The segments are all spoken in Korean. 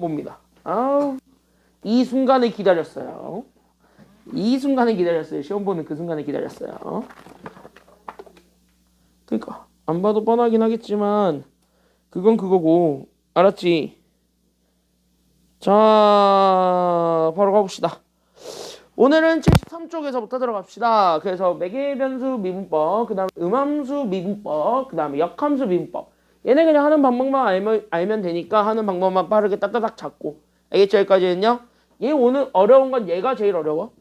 봅니다. 아우, 이 순간을 기다렸어요. 이 순간을 기다렸어요. 시험 보는 그 순간을 기다렸어요. 그러니까 안 봐도 뻔하긴 하겠지만 그건 그거고, 알았지? 자, 바로 가봅시다. 오늘은 73쪽에서부터 들어갑시다. 그래서 매개변수 미분법, 그 다음에 음함수 미분법, 그 다음에 역함수 미분법. 얘네 그냥 하는 방법만 알면 되니까 하는 방법만 빠르게 따따닥 잡고. 알겠죠? 여기까지는요. 얘 오늘 어려운 건 얘가 제일 어려워.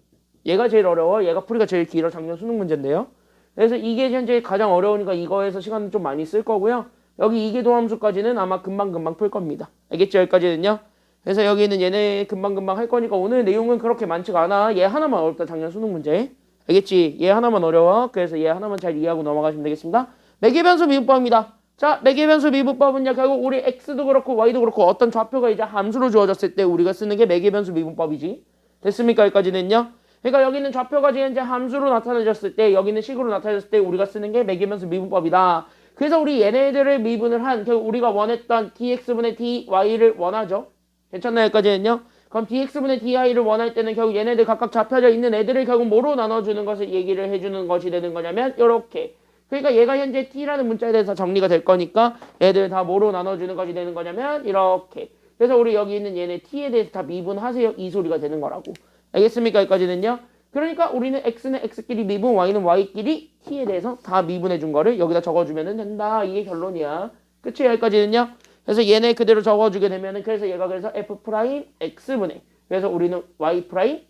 얘가 제일 어려워. 얘가 풀이가 제일 길어. 작년 수능 문제인데요. 그래서 이게 현재 가장 어려우니까 이거에서 시간을 좀 많이 쓸 거고요. 여기 이계도함수까지는 아마 금방금방 풀 겁니다. 알겠죠? 여기까지는요. 그래서 여기는 얘네 금방금방 할 거니까 오늘 내용은 그렇게 많지가 않아. 얘 하나만 어렵다. 작년 수능 문제. 알겠지? 얘 하나만 어려워. 그래서 얘 하나만 잘 이해하고 넘어가시면 되겠습니다. 매개변수 미분법입니다. 자, 매개변수 미분법은요. 결국 우리 x도 그렇고 y도 그렇고 어떤 좌표가 이제 함수로 주어졌을 때 우리가 쓰는 게 매개변수 미분법이지. 됐습니까? 여기까지는요. 그러니까 여기는 좌표가 이제 함수로 나타내졌을 때, 여기는 식으로 나타내졌을 때 우리가 쓰는 게 매개변수 미분법이다. 그래서 우리 얘네들을 미분을 한, 결국 우리가 원했던 dx분의 dy를 원하죠. 괜찮나요? 여기까지는요. 그럼 dx분의 di를 원할 때는 결국 얘네들 각각 잡혀져 있는 애들을 결국 뭐로 나눠주는 것을 얘기를 해주는 것이 되는 거냐면 요렇게. 그러니까 얘가 현재 t라는 문자에 대해서 정리가 될 거니까 얘들 다 뭐로 나눠주는 것이 되는 거냐면 이렇게. 그래서 우리 여기 있는 얘네 t에 대해서 다 미분하세요. 이 소리가 되는 거라고. 알겠습니까? 여기까지는요. 그러니까 우리는 x는 x끼리 미분, y는 y끼리 t에 대해서 다 미분해 준 거를 여기다 적어주면 된다. 이게 결론이야. 그치? 여기까지는요. 그래서 얘네 그대로 적어주게 되면은 그래서 얘가 그래서 f 프라임 x분의, 그래서 우리는 y 프라임,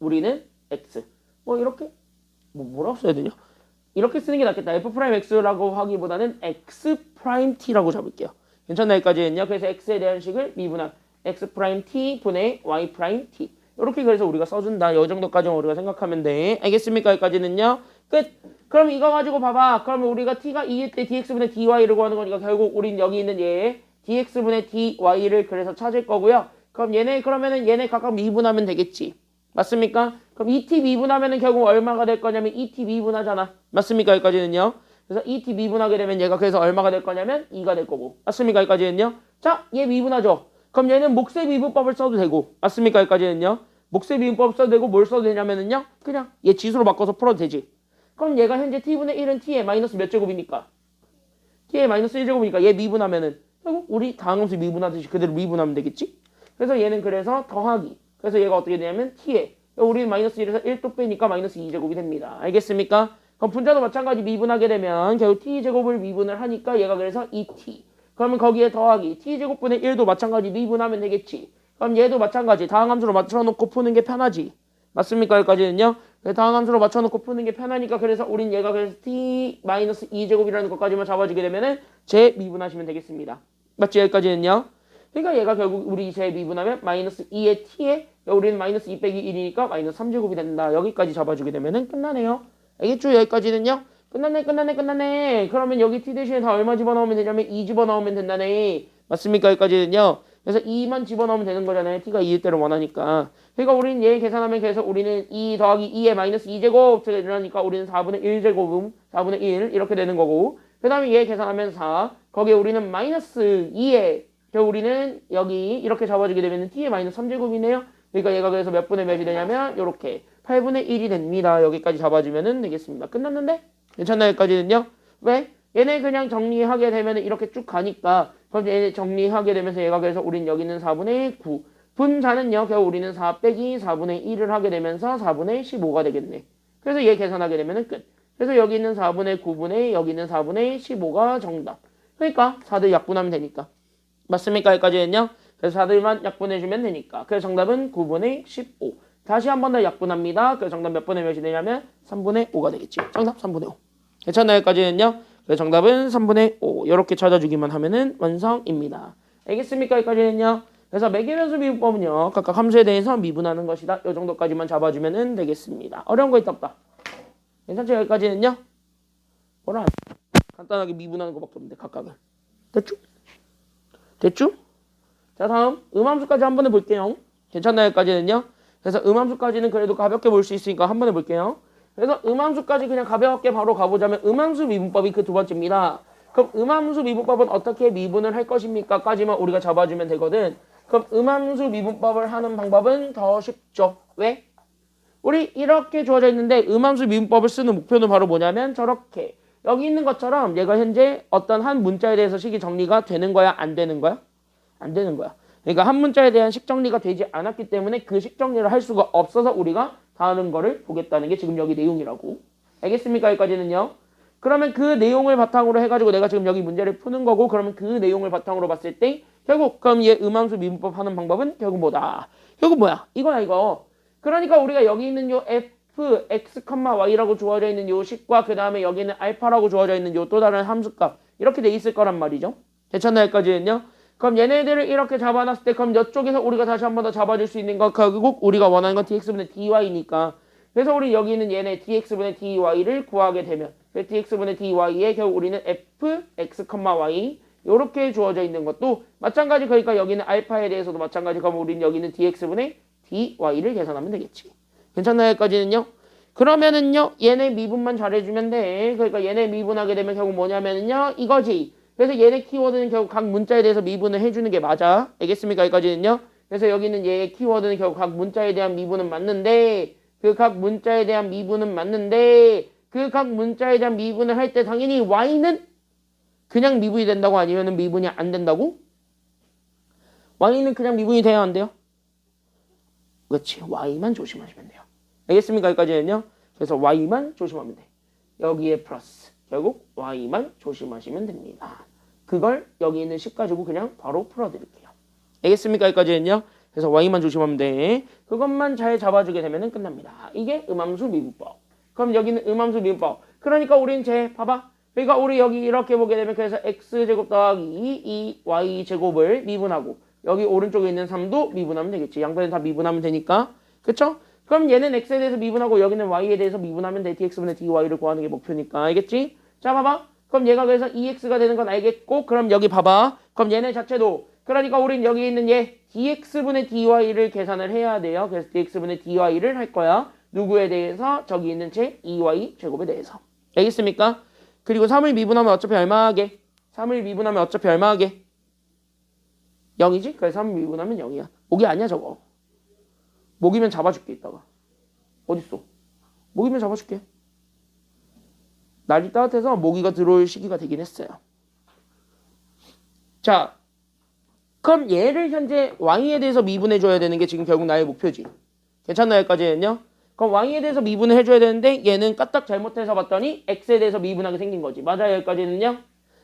우리는 x. 뭐 이렇게 뭐라고 써야 되냐? 이렇게 쓰는 게 낫겠다. f 프라임 x라고 하기보다는 x 프라임 t라고 잡을게요. 괜찮나? 여기까지는요. 그래서 x에 대한 식을 미분한 x 프라임 t 분의 y 프라임 t. 이렇게 그래서 우리가 써준다. 이 정도까지만 우리가 생각하면 돼. 알겠습니까? 여기까지는요. 끝. 그럼 이거 가지고 봐봐. 그러면 우리가 t가 2일 때 dx분의 dy를 구하는 거니까 결국 우린 여기 있는 얘 dx분의 dy를 그래서 찾을 거고요. 그럼 얘네 그러면은 얘네 각각 미분하면 되겠지. 맞습니까? 그럼 2t 미분하면은 결국 얼마가 될 거냐면 2t 미분하잖아. 맞습니까? 여기까지는요. 그래서 2t 미분하게 되면 얘가 그래서 얼마가 될 거냐면 2가 될 거고. 맞습니까? 여기까지는요. 자, 얘 미분하죠. 그럼 얘는 몫의 미분법을 써도 되고. 맞습니까? 여기까지는요. 몫의 미분법 써도 되고 뭘 써도 되냐면은요. 그냥 얘 지수로 바꿔서 풀어도 되지. 그럼 얘가 현재 t분의 1은 t의 마이너스 몇 제곱입니까? t의 마이너스 1제곱이니까 얘 미분하면은 결국 우리 다항함수 미분하듯이 그대로 미분하면 되겠지? 그래서 얘는 그래서 더하기. 그래서 얘가 어떻게 되냐면 t에 우리는 마이너스 1에서 1또 빼니까 마이너스 2제곱이 됩니다. 알겠습니까? 그럼 분자도 마찬가지 미분하게 되면 결국 t제곱을 미분을 하니까 얘가 그래서 2t. 그러면 거기에 더하기 t제곱분의 1도 마찬가지 미분하면 되겠지. 그럼 얘도 마찬가지 다항함수로 맞춰놓고 푸는 게 편하지. 맞습니까? 여기까지는요. 다항함수로 맞춰놓고 푸는 게 편하니까 그래서 우린 얘가 그래서 t-2제곱이라는 것까지만 잡아주게 되면은 재미분하시면 되겠습니다. 맞지? 여기까지는요. 그러니까 얘가 결국 우리 재미분하면 마이너스 2의 t에 우리는 마이너스 2 빼기 1이니까 마이너스 3제곱이 된다. 여기까지 잡아주게 되면은 끝나네요. 알겠죠? 여기까지는요. 끝났네. 그러면 여기 t 대신에 다 얼마 집어넣으면 되냐면 2 집어넣으면 된다네. 맞습니까? 여기까지는요. 그래서 2만 집어넣으면 되는 거잖아요. t가 2일 때를 원하니까. 그러니까 우리는 얘 계산하면 그래서 우리는 2 더하기 2의 마이너스 2제곱 그러니까 우리는 4분의 1제곱음 4분의 1 이렇게 되는 거고, 그 다음에 얘 계산하면 4 거기에 우리는 마이너스 2에 우리는 여기 이렇게 잡아주게 되면 t의 마이너스 3제곱이네요. 그러니까 얘가 그래서 몇 분의 몇이 되냐면 이렇게 8분의 1이 됩니다. 여기까지 잡아주면 되겠습니다. 끝났는데? 괜찮나요? 여기까지는요? 왜? 얘네 그냥 정리하게 되면 이렇게 쭉 가니까 그럼 얘네 정리하게 되면서 얘가 그래서 우린 여기 있는 4분의 9 분자는요 결국 우리는 4 빼기 4분의 1을 하게 되면서 4분의 15가 되겠네. 그래서 얘 계산하게 되면 끝. 그래서 여기 있는 4분의 9분의 여기 있는 4분의 15가 정답. 그러니까 4들 약분하면 되니까. 맞습니까? 여기까지는요. 그래서 4들만 약분해주면 되니까. 그래서 정답은 9분의 15. 다시 한 번 더 약분합니다. 그래서 정답 몇 분의 몇이 되냐면 3분의 5가 되겠지. 정답 3분의 5. 괜찮나요? 여기까지는요. 그래서 정답은 3분의 5. 이렇게 찾아주기만 하면은 완성입니다. 알겠습니까? 여기까지는요. 그래서 매개변수 미분법은요. 각각 함수에 대해서 미분하는 것이다. 이 정도까지만 잡아주면 되겠습니다. 어려운 거 있다 없다? 괜찮죠? 여기까지는요. 뭐라 간단하게 미분하는 것밖에 없는데 각각은. 됐죠? 자, 다음 음함수까지 한 번에 볼게요. 괜찮나요? 여기까지는요. 그래서 음함수까지는 그래도 가볍게 볼 수 있으니까 한 번에 볼게요. 그래서 음함수까지 그냥 가볍게 바로 가보자면 음함수 미분법이 그 두 번째입니다. 그럼 음함수 미분법은 어떻게 미분을 할 것입니까? 까지만 우리가 잡아주면 되거든. 그럼 음함수 미분법을 하는 방법은 더 쉽죠. 왜? 우리 이렇게 주어져 있는데 음함수 미분법을 쓰는 목표는 바로 뭐냐면 저렇게 여기 있는 것처럼 얘가 현재 어떤 한 문자에 대해서 식이 정리가 되는 거야? 안 되는 거야? 안 되는 거야. 그러니까 한 문자에 대한 식 정리가 되지 않았기 때문에 그 식 정리를 할 수가 없어서 우리가 다른 거를 보겠다는 게 지금 여기 내용이라고. 알겠습니까? 여기까지는요. 그러면 그 내용을 바탕으로 해가지고 내가 지금 여기 문제를 푸는 거고 그러면 그 내용을 바탕으로 봤을 때 결국 그럼 얘 음함수 미분법 하는 방법은 결국 뭐다? 결국 뭐야? 이거야 이거. 그러니까 우리가 여기 있는 요 f, x, y라고 주어져 있는 요 식과 그 다음에 여기는 알파라고 주어져 있는 요 또 다른 함수값 이렇게 돼 있을 거란 말이죠. 괜찮나요? 여기까지는요. 그럼 얘네들을 이렇게 잡아놨을 때 그럼 이쪽에서 우리가 다시 한 번 더 잡아줄 수 있는 건 결국 우리가 원하는 건 dx분의 dy니까 그래서 우리 여기 있는 얘네 dx분의 dy를 구하게 되면 dx분의 dy에 결국 우리는 f, x, y 이렇게 주어져 있는 것도 마찬가지. 그러니까 여기는 알파에 대해서도 마찬가지. 그럼 우리는 여기는 dx분의 dy를 계산하면 되겠지. 괜찮나요? 여기까지는요. 그러면은요 얘네 미분만 잘해주면 돼. 그러니까 얘네 미분하게 되면 결국 뭐냐면은요 이거지. 그래서 얘네 키워드는 결국 각 문자에 대해서 미분을 해주는 게 맞아. 알겠습니까? 여기까지는요. 그래서 여기는 얘의 키워드는 결국 각 문자에 대한 미분은 맞는데 그 각 문자에 대한 미분은 맞는데 그 각 문자에 대한 미분을 할 때 당연히 y는 그냥 미분이 된다고 아니면 미분이 안 된다고? y는 그냥 미분이 돼야 안 돼요? 그렇지. y만 조심하시면 돼요. 알겠습니까? 여기까지는요. 그래서 y만 조심하면 돼. 여기에 플러스. 결국 y만 조심하시면 됩니다. 그걸 여기 있는 식 가지고 그냥 바로 풀어드릴게요. 알겠습니까? 여기까지는요. 그래서 y만 조심하면 돼. 그것만 잘 잡아주게 되면 끝납니다. 이게 음함수 미분법. 그럼 여기는 음함수 미분법. 그러니까 우린 봐봐. 그러니까 우리 여기 이렇게 보게 되면 그래서 x제곱 더하기 2y제곱을 미분하고 여기 오른쪽에 있는 3도 미분하면 되겠지. 양변에 다 미분하면 되니까. 그쵸? 그럼 얘는 x에 대해서 미분하고 여기는 y에 대해서 미분하면 돼. dx분의 dy를 구하는 게 목표니까. 알겠지? 자 봐봐. 그럼 얘가 그래서 2x가 되는 건 알겠고 그럼 여기 봐봐. 그럼 얘네 자체도 그러니까 우린 여기 있는 얘 dx분의 dy를 계산을 해야 돼요. 그래서 dx분의 dy를 할 거야. 누구에 대해서? 저기 있는 제 2y 제곱에 대해서. 알겠습니까? 그리고 3을 미분하면 어차피 얼마하게? 3을 미분하면 어차피 얼마하게? 0이지? 그래서 3을 미분하면 0이야. 목이 아니야 저거. 목이면 잡아줄게 이따가. 어딨어? 목이면 잡아줄게. 날이 따뜻해서 모기가 들어올 시기가 되긴 했어요. 자, 그럼 얘를 현재 y에 대해서 미분해줘야 되는 게 지금 결국 나의 목표지. 괜찮나요? 여기까지는요? 그럼 y에 대해서 미분을 해줘야 되는데 얘는 까딱 잘못해서 봤더니 x에 대해서 미분하게 생긴 거지. 맞아요? 여기까지는요?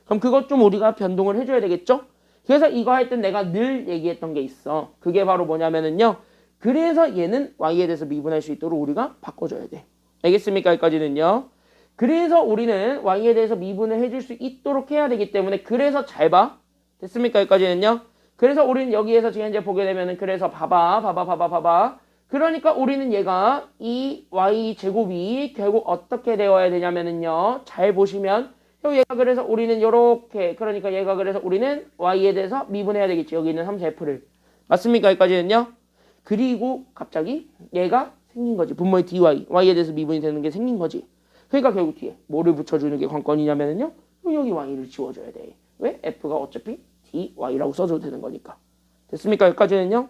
그럼 그것 좀 우리가 변동을 해줘야 되겠죠? 그래서 이거 할 땐 내가 늘 얘기했던 게 있어. 그게 바로 뭐냐면은요. 그래서 얘는 y에 대해서 미분할 수 있도록 우리가 바꿔줘야 돼. 알겠습니까? 여기까지는요? 그래서 우리는 y에 대해서 미분을 해줄 수 있도록 해야 되기 때문에 그래서 잘 봐. 됐습니까? 여기까지는요? 그래서 우리는 여기에서 지금 이제 보게 되면은 그래서 봐봐. 그러니까 우리는 얘가 이 y 제곱이 결국 어떻게 되어야 되냐면은요. 잘 보시면 얘가 그래서 우리는 요렇게 그러니까 얘가 그래서 우리는 y에 대해서 미분해야 되겠지. 여기 있는 3f를. 맞습니까? 여기까지는요? 그리고 갑자기 얘가 생긴 거지. 분모의 dy, y에 대해서 미분이 되는 게 생긴 거지. 그러니까 결국 뒤에 뭐를 붙여주는 게 관건이냐면은요. 여기 y를 지워줘야 돼. 왜? f가 어차피 dy라고 써줘도 되는 거니까. 됐습니까? 여기까지는요.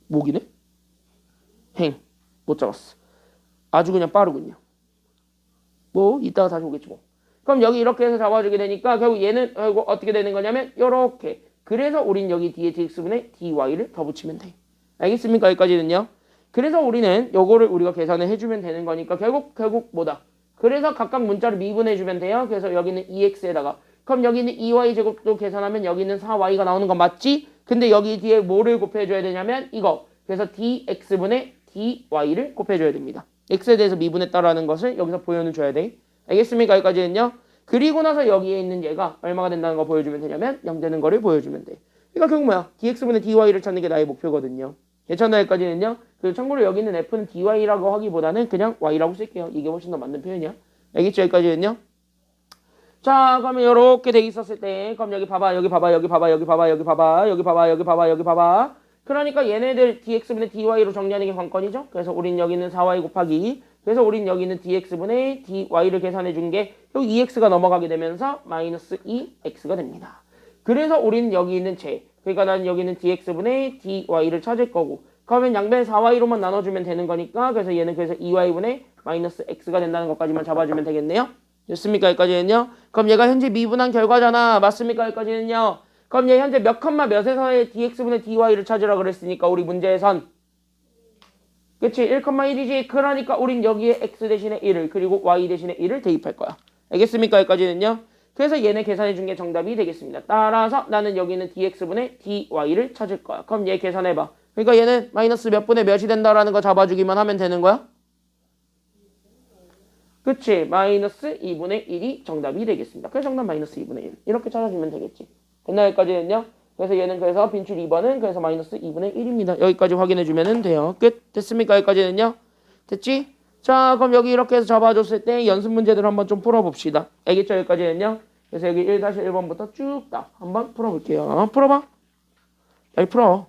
목이네? 못 잡았어. 아주 그냥 빠르군요. 뭐 이따가 다시 오겠지 뭐. 그럼 여기 이렇게 해서 잡아주게 되니까 결국 얘는 결국 어떻게 되는 거냐면 요렇게. 그래서 우린 여기 뒤에 dx분의 dy를 더 붙이면 돼. 알겠습니까? 여기까지는요. 그래서 우리는 요거를 우리가 계산을 해주면 되는 거니까 결국 뭐다? 그래서 각각 문자를 미분해주면 돼요. 그래서 여기는 2x에다가 그럼 여기는 2y 제곱도 계산하면 여기는 4y가 나오는 건 맞지? 근데 여기 뒤에 뭐를 곱해줘야 되냐면 이거. 그래서 dx분의 dy를 곱해줘야 됩니다. x에 대해서 미분했다라는 것을 여기서 보여는 줘야 돼. 알겠습니까? 여기까지는요. 그리고 나서 여기에 있는 얘가 얼마가 된다는 거 보여주면 되냐면 0 되는 거를 보여주면 돼. 그러니까 결국 뭐야? dx분의 dy를 찾는 게 나의 목표거든요. 괜찮나요? 여기까지는요. 그리고 참고로 여기 있는 f는 dy라고 하기보다는 그냥 y라고 쓸게요. 이게 훨씬 더 맞는 표현이야. 알겠죠? 여기까지는요. 자, 그러면 이렇게 돼 있었을 때 그럼 여기 봐봐. 그러니까 얘네들 dx분의 dy로 정리하는 게 관건이죠. 그래서 우린 여기는 4y 곱하기 그래서 우린 여기는 dx분의 dy를 계산해 준 게 여기 2x가 넘어가게 되면서 마이너스 2x가 됩니다. 그래서 우린 여기 있는 그러니까 나는 여기는 dx분의 dy를 찾을 거고 그러면 양변 4y로만 나눠주면 되는 거니까 그래서 얘는 그래서 2y분의 마이너스 x가 된다는 것까지만 잡아주면 되겠네요. 됐습니까? 여기까지는요. 그럼 얘가 현재 미분한 결과잖아. 맞습니까? 여기까지는요. 그럼 얘 현재 몇 컴마 몇에서의 dx분의 dy를 찾으라 그랬으니까 우리 문제에선 그치? 1,1이지. 그러니까 우린 여기에 x 대신에 1을 그리고 y 대신에 1을 대입할 거야. 알겠습니까? 여기까지는요. 그래서 얘네 계산해 준 게 정답이 되겠습니다. 따라서 나는 여기는 dx분의 dy를 찾을 거야. 그럼 얘 계산해봐. 그러니까 얘는 마이너스 몇 분의 몇이 된다라는 거 잡아주기만 하면 되는 거야. 그치? 마이너스 2분의 1이 정답이 되겠습니다. 그래서 정답 마이너스 2분의 1. 이렇게 찾아주면 되겠지. 됐나 여기까지는요? 그래서 얘는 그래서 빈출 2번은 그래서 마이너스 2분의 1입니다. 여기까지 확인해주면 돼요. 끝. 됐습니까? 여기까지는요? 됐지? 자, 그럼 여기 이렇게 해서 잡아줬을 때 연습 문제들 한번 좀 풀어봅시다. 알겠죠? 여기까지는요? 그래서 여기 1-1번부터 쭉 딱 한번 풀어볼게요. 풀어봐. 여기 풀어.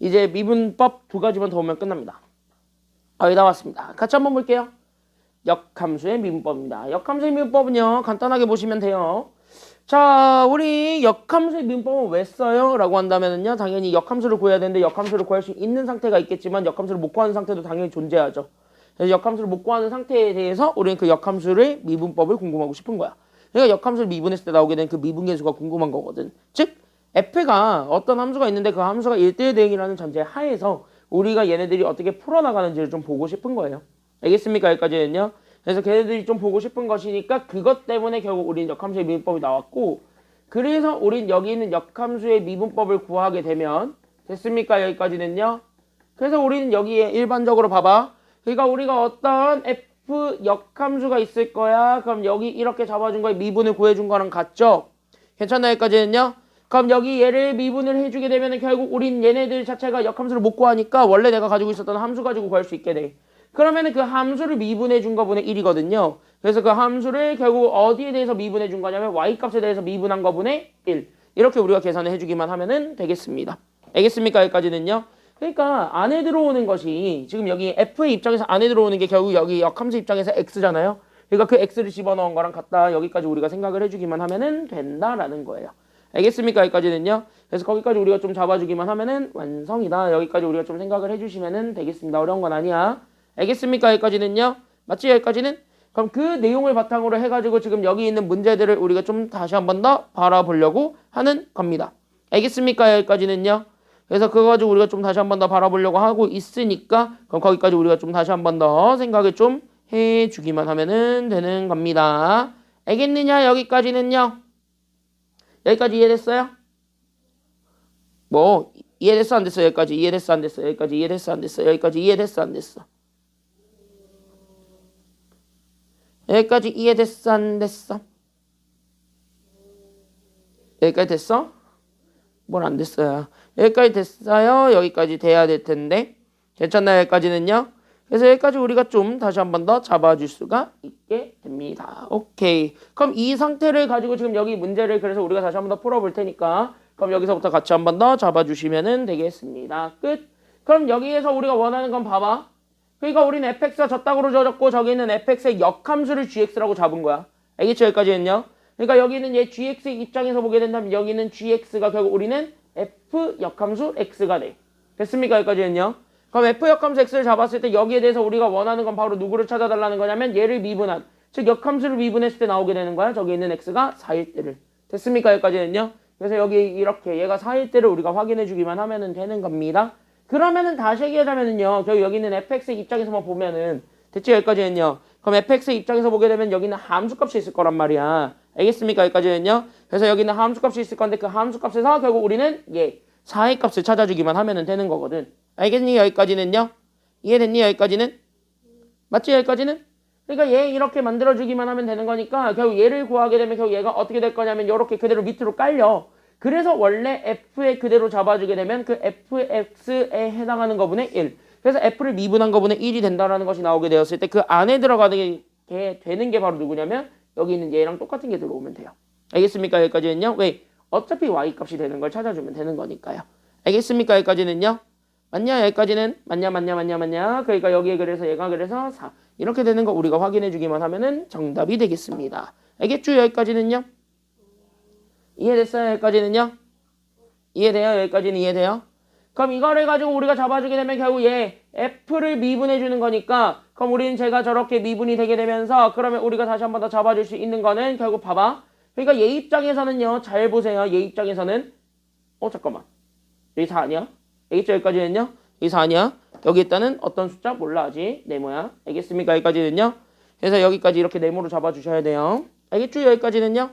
이제 미분법 두 가지만 더 오면 끝납니다. 거의 다 왔습니다. 같이 한번 볼게요. 역함수의 미분법입니다. 역함수의 미분법은요, 간단하게 보시면 돼요. 자, 우리 역함수의 미분법은 왜 써요? 라고 한다면요, 당연히 역함수를 구해야 되는데 역함수를 구할 수 있는 상태가 있겠지만 역함수를 못 구하는 상태도 당연히 존재하죠. 그래서 역함수를 못 구하는 상태에 대해서 우리는 그 역함수의 미분법을 궁금하고 싶은 거야. 그러니까 역함수를 미분했을 때 나오게 된 그 미분계수가 궁금한 거거든. 즉 f가 어떤 함수가 있는데 그 함수가 1대1 대응이라는 전제 하에서 우리가 얘네들이 어떻게 풀어나가는지를 좀 보고 싶은 거예요. 알겠습니까? 여기까지는요. 그래서 걔네들이 좀 보고 싶은 것이니까 그것 때문에 결국 우리는 역함수의 미분법이 나왔고, 그래서 우린 여기 있는 역함수의 미분법을 구하게 되면 됐습니까? 여기까지는요. 그래서 우리는 여기에 일반적으로 봐봐. 그러니까 우리가 어떤 f 역함수가 있을 거야. 그럼 여기 이렇게 잡아준 거에 미분을 구해준 거랑 같죠? 괜찮나요? 여기까지는요. 그럼 여기 얘를 미분을 해주게 되면 결국 우린 얘네들 자체가 역함수를 못 구하니까 원래 내가 가지고 있었던 함수 가지고 구할 수 있게 돼. 그러면은 그 함수를 미분해 준 거분의 1이거든요. 그래서 그 함수를 결국 어디에 대해서 미분해 준 거냐면 y값에 대해서 미분한 거분의 1. 이렇게 우리가 계산을 해주기만 하면은 되겠습니다. 알겠습니까? 여기까지는요. 그러니까 안에 들어오는 것이 지금 여기 f의 입장에서 안에 들어오는 게 결국 여기 역함수 입장에서 x잖아요. 그러니까 그 x를 집어넣은 거랑 같다. 여기까지 우리가 생각을 해주기만 하면은 된다라는 거예요. 알겠습니까? 여기까지는요. 그래서 거기까지 우리가 좀 잡아주기만 하면은 완성이다. 여기까지 우리가 좀 생각을 해주시면은 되겠습니다. 어려운 건 아니야. 알겠습니까? 여기까지는요. 맞지? 여기까지는? 그럼 그 내용을 바탕으로 해가지고 지금 여기 있는 문제들을 우리가 좀 다시 한 번 더 바라보려고 하는 겁니다. 알겠습니까? 여기까지는요. 그래서 그거 가지고 우리가 좀 다시 한 번 더 바라보려고 하고 있으니까 그럼 거기까지 우리가 좀 다시 한 번 더 생각을 좀 해주기만 하면은 되는 겁니다. 알겠느냐? 여기까지는요. 여기까지 이해됐어요? 뭐 이해됐어 안 됐어? 여기까지 이해됐어 안 됐어? 여기까지 이해됐어 안 됐어? 여기까지 이해됐어 안 됐어? 여기까지 이해됐어 안 됐어? 여기까지 됐어? 뭘 안 됐어요? 여기까지 됐어요? 여기까지 돼야 될 텐데 괜찮나요? 여기까지는요? 그래서 여기까지 우리가 좀 다시 한 번 더 잡아줄 수가 있게 됩니다. 오케이. 그럼 이 상태를 가지고 지금 여기 문제를 그래서 우리가 다시 한 번 더 풀어볼 테니까 그럼 여기서부터 같이 한 번 더 잡아주시면 되겠습니다. 끝. 그럼 여기에서 우리가 원하는 건 봐봐. 그러니까 우리는 fx가 저땅으로 져졌고 저기 있는 fx의 역함수를 gx라고 잡은 거야. 알겠죠? 여기까지는요. 그러니까 여기는 얘 gx 입장에서 보게 된다면 여기는 gx가 결국 우리는 f 역함수 x가 돼. 됐습니까? 여기까지는요. 그럼 f 역함수 x를 잡았을 때 여기에 대해서 우리가 원하는 건 바로 누구를 찾아달라는 거냐면 얘를 미분한, 즉 역함수를 미분했을 때 나오게 되는 거야. 저기 있는 x가 4일 때를. 됐습니까? 여기까지는요. 그래서 여기 이렇게 얘가 4일 때를 우리가 확인해 주기만 하면 되는 겁니다. 그러면은 다시 얘기하자면은요. 결국 여기 있는 fx의 입장에서만 보면은 됐지? 여기까지는요. 그럼 fx의 입장에서 보게 되면 여기는 함수값이 있을 거란 말이야. 알겠습니까? 여기까지는요. 그래서 여기는 함수값이 있을 건데 그 함수값에서 결국 우리는 얘 4의 값을 찾아주기만 하면 되는 거거든. 알겠니? 여기까지는요. 이해됐니? 여기까지는? 맞지? 여기까지는? 그러니까 얘 이렇게 만들어주기만 하면 되는 거니까 결국 얘를 구하게 되면 결국 얘가 어떻게 될 거냐면 이렇게 그대로 밑으로 깔려. 그래서 원래 f에 그대로 잡아주게 되면 그 fx에 해당하는 거분의 1. 그래서 f를 미분한 거분의 1이 된다는 것이 나오게 되었을 때 그 안에 들어가는 게 되는 게 바로 누구냐면 여기 있는 얘랑 똑같은 게 들어오면 돼요. 알겠습니까? 여기까지는요. 왜? 어차피 y값이 되는 걸 찾아주면 되는 거니까요. 알겠습니까? 여기까지는요. 맞냐? 여기까지는 맞냐? 그러니까 여기에 그래서 얘가 그래서 4. 이렇게 되는 거 우리가 확인해 주기만 하면은 정답이 되겠습니다. 알겠죠? 여기까지는요. 이해됐어요? 여기까지는요. 이해돼요? 여기까지는 이해돼요? 그럼 이거를 가지고 우리가 잡아주게 되면 결국 얘 f를 미분해 주는 거니까 그럼 우리는 제가 저렇게 미분이 되게 되면서 그러면 우리가 다시 한 번 더 잡아줄 수 있는 거는 결국 봐봐. 그러니까 얘 입장에서는요. 잘 보세요. 얘 입장에서는 잠깐만. 여기 4 아니야? 알겠죠? 여기까지는요. 여기 4 아니야? 여기 있다는 어떤 숫자 몰라 아직 네모야. 알겠습니까? 여기까지는요. 그래서 여기까지 이렇게 네모로 잡아주셔야 돼요. 알겠죠? 여기까지는요.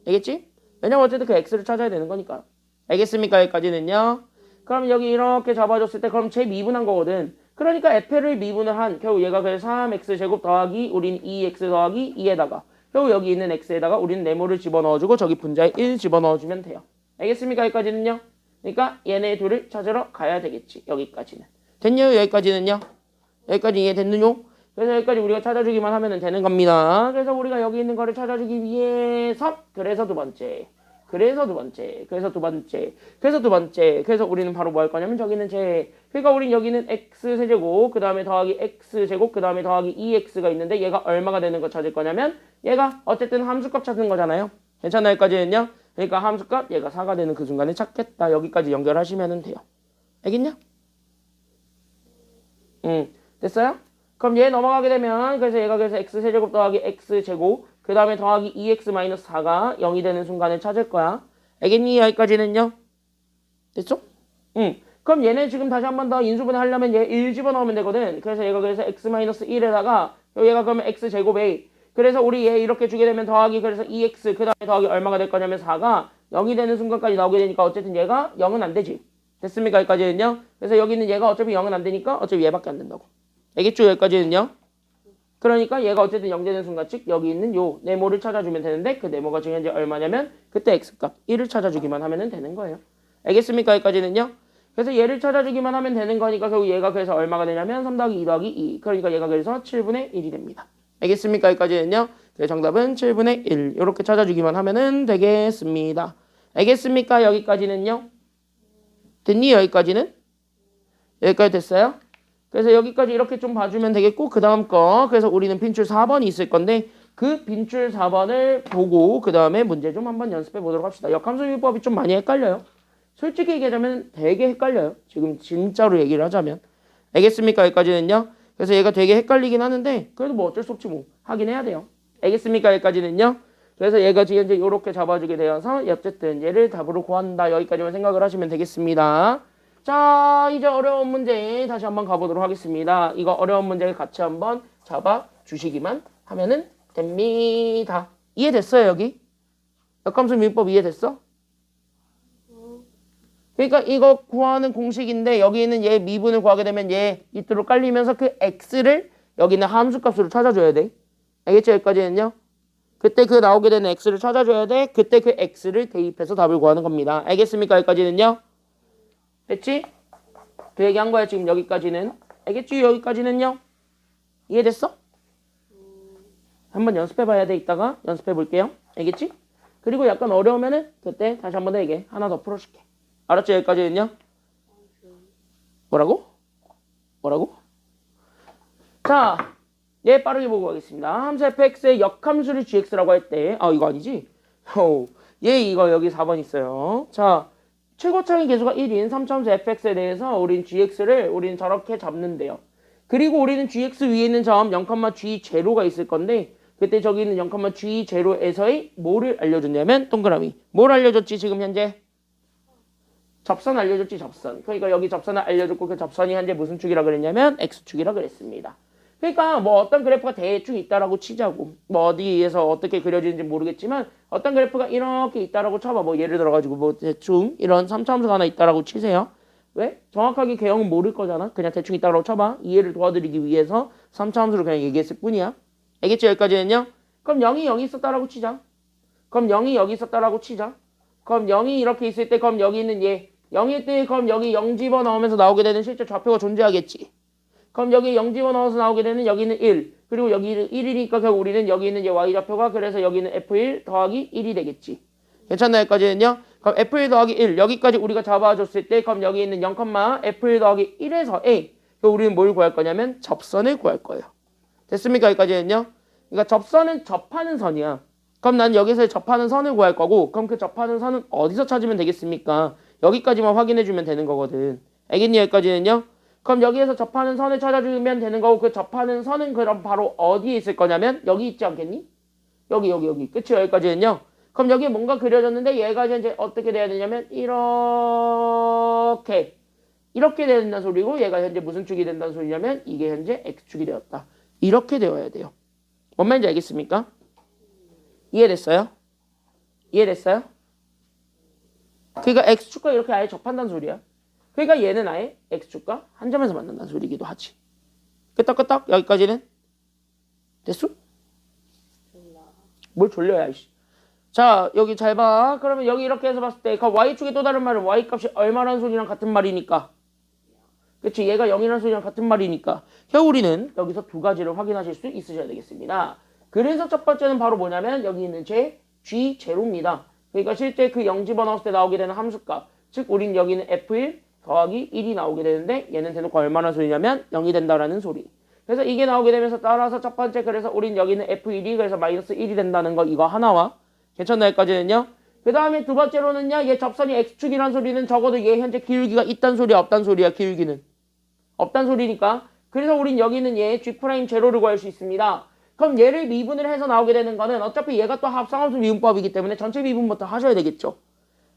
알겠지? 왜냐면 어쨌든 그 x를 찾아야 되는 거니까. 알겠습니까? 여기까지는요. 그럼 여기 이렇게 잡아줬을 때 그럼 제 미분한 거거든. 그러니까 f를 미분을 한 결국 얘가 그래서 3x제곱 더하기 우린 2x 더하기 2에다가 결국 여기 있는 x에다가 우리는 네모를 집어넣어주고 저기 분자에 1 집어넣어주면 돼요. 알겠습니까? 여기까지는요. 그러니까 얘네 둘을 찾으러 가야 되겠지. 여기까지는. 됐냐요? 여기까지는요. 여기까지 이해됐느요? 그래서 여기까지 우리가 찾아주기만 하면 되는 겁니다. 그래서 우리가 여기 있는 거를 찾아주기 위해서 그래서 두 번째 그래서 두 번째. 그래서 우리는 바로 뭐 할 거냐면 저기는 그러니까 우린 여기는 x세제곱 그 다음에 더하기 x제곱 그 다음에 더하기 2x가 있는데 얘가 얼마가 되는 거 찾을 거냐면 얘가 어쨌든 함수값 찾는 거잖아요. 괜찮나요? 여기까지는요? 그러니까 함수값 얘가 4가 되는 그 순간에 찾겠다. 여기까지 연결하시면 돼요. 알겠냐? 됐어요? 그럼 얘 넘어가게 되면 그래서 얘가 그래서 x세제곱 더하기 x제곱 그 다음에 더하기 2x-4가 0이 되는 순간을 찾을 거야. 알겠니? 여기까지는요? 됐죠? 그럼 얘네 지금 다시 한 번 더 인수분해 하려면 얘 1 집어넣으면 되거든. 그래서 얘가 그래서 x-1에다가 얘가 그러면 x제곱에 그래서 우리 얘 이렇게 주게 되면 더하기 그래서 2x 그 다음에 더하기 얼마가 될 거냐면 4가 0이 되는 순간까지 나오게 되니까 어쨌든 얘가 0은 안 되지. 됐습니까? 여기까지는요? 그래서 여기 있는 얘가 어차피 0은 안 되니까 어차피 얘밖에 안 된다고. 알겠죠? 여기까지는요? 그러니까 얘가 어쨌든 0 되는 순간 즉 여기 있는 요 네모를 찾아주면 되는데 그 네모가 지금 현재 얼마냐면 그때 x값 1을 찾아주기만 하면 되는 거예요. 알겠습니까? 여기까지는요? 그래서 얘를 찾아주기만 하면 되는 거니까 결국 얘가 그래서 얼마가 되냐면 3 더하기 2 더하기 2 그러니까 얘가 그래서 7분의 1이 됩니다. 알겠습니까? 여기까지는요? 그래서 정답은 7분의 1 이렇게 찾아주기만 하면 되겠습니다. 알겠습니까? 여기까지는요? 됐니? 여기까지는? 여기까지 됐어요? 그래서 여기까지 이렇게 좀 봐주면 되겠고 그 다음 거 그래서 우리는 빈줄 4번이 있을 건데 그 빈줄 4번을 보고 그 다음에 문제 좀 한번 연습해 보도록 합시다. 역함수 미분법이 좀 많이 헷갈려요. 솔직히 얘기하자면 되게 헷갈려요. 지금 진짜로 얘기를 하자면. 알겠습니까? 여기까지는요. 그래서 얘가 되게 헷갈리긴 하는데 그래도 뭐 어쩔 수 없지 뭐 하긴 해야 돼요. 알겠습니까? 여기까지는요. 그래서 얘가 지금 이제 이렇게 잡아주게 되어서 어쨌든 얘를 답으로 구한다. 여기까지만 생각을 하시면 되겠습니다. 자, 이제 어려운 문제 다시 한번 가보도록 하겠습니다. 이거 어려운 문제를 같이 한번 잡아주시기만 하면은 됩니다. 이해됐어요, 여기? 역함수 미분법 이해됐어? 그러니까 이거 구하는 공식인데 여기 있는 얘 미분을 구하게 되면 얘 밑으로 깔리면서 그 x를 여기 있는 함수값으로 찾아줘야 돼. 알겠죠? 여기까지는요? 그때 그 나오게 되는 x를 찾아줘야 돼. 그때 그 x를 대입해서 답을 구하는 겁니다. 알겠습니까? 여기까지는요? 됐지? 그 얘기한 거야 지금 여기까지는. 알겠지? 여기까지는요? 이해됐어? 한번 연습해봐야 돼. 이따가 연습해볼게요. 알겠지? 그리고 약간 어려우면은 그때 다시 한번 더 얘기해. 하나 더 풀어줄게. 알았죠? 여기까지는요? 뭐라고? 뭐라고? 자, 얘 빠르게 보고 가겠습니다. 함수 fx의 역함수를 gx라고 할 때 이거 아니지? 얘 이거 여기 4번 있어요. 자, 최고차의 계수가 1인 3차함수 fx에 대해서 우린 gx를 우린 저렇게 잡는데요. 그리고 우리는 gx 위에 있는 점 0,g0가 있을 건데 그때 저기 있는 0,g0에서의 뭐를 알려줬냐면 동그라미. 뭘 알려줬지 지금 현재? 접선 알려줬지 접선. 그러니까 여기 접선을 알려줬고 그 접선이 현재 무슨 축이라 그랬냐면 x축이라 그랬습니다. 그러니까 뭐 어떤 그래프가 대충 있다라고 치자고 뭐 어디에서 어떻게 그려지는지 모르겠지만 어떤 그래프가 이렇게 있다라고 쳐봐. 뭐 예를 들어가지고 뭐 대충 이런 3차함수가 하나 있다라고 치세요. 왜? 정확하게 개형은 모를 거잖아. 그냥 대충 있다라고 쳐봐. 이해를 도와드리기 위해서 3차함수를 그냥 얘기했을 뿐이야. 알겠죠? 여기까지는요? 그럼 0이 여기 있었다라고 치자. 그럼 0이 여기 있었다라고 치자. 그럼 0이 이렇게 있을 때 그럼 여기 있는 얘 0일 때 그럼 여기 0 집어넣으면서 나오게 되는 실제 좌표가 존재하겠지. 그럼 여기 0 집어넣어서 나오게 되는 여기는 1 그리고 여기는 1이니까 결국 우리는 여기 있는 얘 y좌표가 그래서 여기는 f1 더하기 1이 되겠지. 괜찮나요? 여기까지는요? 그럼 f1 더하기 1 여기까지 우리가 잡아줬을 때 그럼 여기 있는 0, f1 더하기 1에서 a 그럼 우리는 뭘 구할 거냐면 접선을 구할 거예요. 됐습니까? 여기까지는요? 그러니까 접선은 접하는 선이야. 그럼 난 여기서 접하는 선을 구할 거고 그럼 그 접하는 선은 어디서 찾으면 되겠습니까? 여기까지만 확인해주면 되는 거거든. 알겠니? 여기까지는요? 그럼 여기에서 접하는 선을 찾아주면 되는 거고 그 접하는 선은 그럼 바로 어디에 있을 거냐면 여기 있지 않겠니? 여기. 그치? 여기까지는요? 그럼 여기에 뭔가 그려졌는데 얘가 이제 어떻게 돼야 되냐면 이렇게 된다는 소리고 얘가 현재 무슨 축이 된다는 소리냐면 이게 현재 x축이 되었다. 이렇게 되어야 돼요. 뭔 말인지 알겠습니까? 이해됐어요? 그러니까 x축과 이렇게 아예 접한다는 소리야. 그러니까 얘는 아예 x축과 한 점에서 만난다는 소리이기도 하지. 끄떡끄떡 여기까지는 됐어? 뭘 졸려야 이씨. 자 여기 잘 봐. 그러면 여기 이렇게 해서 봤을 때 그 y축의 또 다른 말은 y값이 얼마라는 소리랑 같은 말이니까 그치 얘가 0이라는 소리랑 같은 말이니까 결국 우리는 여기서 두 가지를 확인하실 수 있으셔야 되겠습니다. 그래서 첫 번째는 바로 뭐냐면 여기 있는 제 G0입니다. 그러니까 실제 그 0 집어넣었을 때 나오게 되는 함수값. 즉 우린 여기는 F1 더하기 1이 나오게 되는데 얘는 대놓고 얼마나 소리냐면 0이 된다라는 소리. 그래서 이게 나오게 되면서 따라서 첫 번째 그래서 우린 여기는 F1이 그래서 마이너스 1이 된다는 거 이거 하나와 괜찮나 여기까지는요. 그 다음에 두 번째로는요. 얘 접선이 X축이란 소리는 적어도 얘 현재 기울기가 있단 소리야 없단 소리야 기울기는. 없단 소리니까. 그래서 우린 여기는 얘 G'0를 구할 수 있습니다. 그럼 얘를 미분을 해서 나오게 되는 거는 어차피 얘가 또 합성함수 미분법이기 때문에 전체 미분부터 하셔야 되겠죠.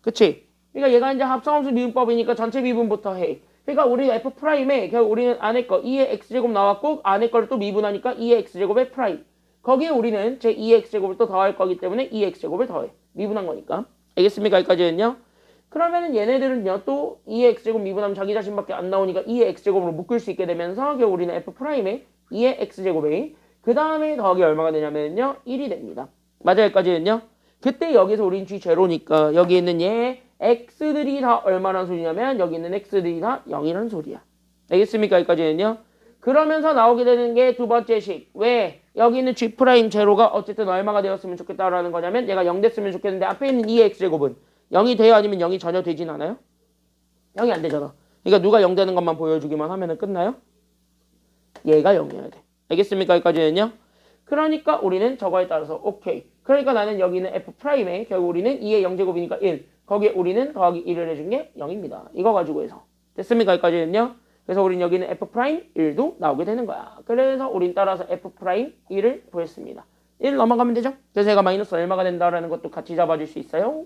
그치? 그러니까 얘가 이제 합성함수 미분법이니까 전체 미분부터 해. 그러니까 우리 F'에 결국 우리는 안에 거 2의 X제곱 나왔고 안에 거를 또 미분하니까 2의 X제곱의 프라임. 거기에 우리는 제 2의 X제곱을 또 더할 거기 때문에 2의 X제곱을 더해. 미분한 거니까. 알겠습니까? 여기까지는요. 그러면은 얘네들은요 또 2의 X제곱 미분하면 자기 자신밖에 안 나오니까 2의 X제곱으로 묶을 수 있게 되면서 결국 우리는 F'에 2의 X제곱에 그 다음에 더하기 얼마가 되냐면요 1이 됩니다. 맞아요? 여기까지는요. 그때 여기서 우린 G0니까 여기 있는 얘 X들이 다 얼마나 소리냐면 여기 있는 X들이 다 0이라는 소리야. 알겠습니까? 여기까지는요. 그러면서 나오게 되는 게 두 번째 식. 왜? 여기 있는 G'0가 어쨌든 얼마가 되었으면 좋겠다라는 거냐면 얘가 0 됐으면 좋겠는데 앞에 있는 2의 X제곱은 0이 돼요? 아니면 0이 전혀 되진 않아요? 0이 안 되잖아. 그러니까 누가 0 되는 것만 보여주기만 하면은 끝나요? 얘가 0이어야 돼. 알겠습니까? 여기까지는요. 그러니까 우리는 저거에 따라서 오케이. 그러니까 나는 여기는 F'에 결국 우리는 2의 0제곱이니까 1. 거기에 우리는 더하기 1을 해준 게 0입니다. 이거 가지고 해서. 됐습니까? 여기까지는요. 그래서 우린 여기는 F'1도 나오게 되는 거야. 그래서 우린 따라서 F'1을 구했습니다. 1 넘어가면 되죠? 그래서 얘가 마이너스 얼마가 된다라는 것도 같이 잡아줄 수 있어요.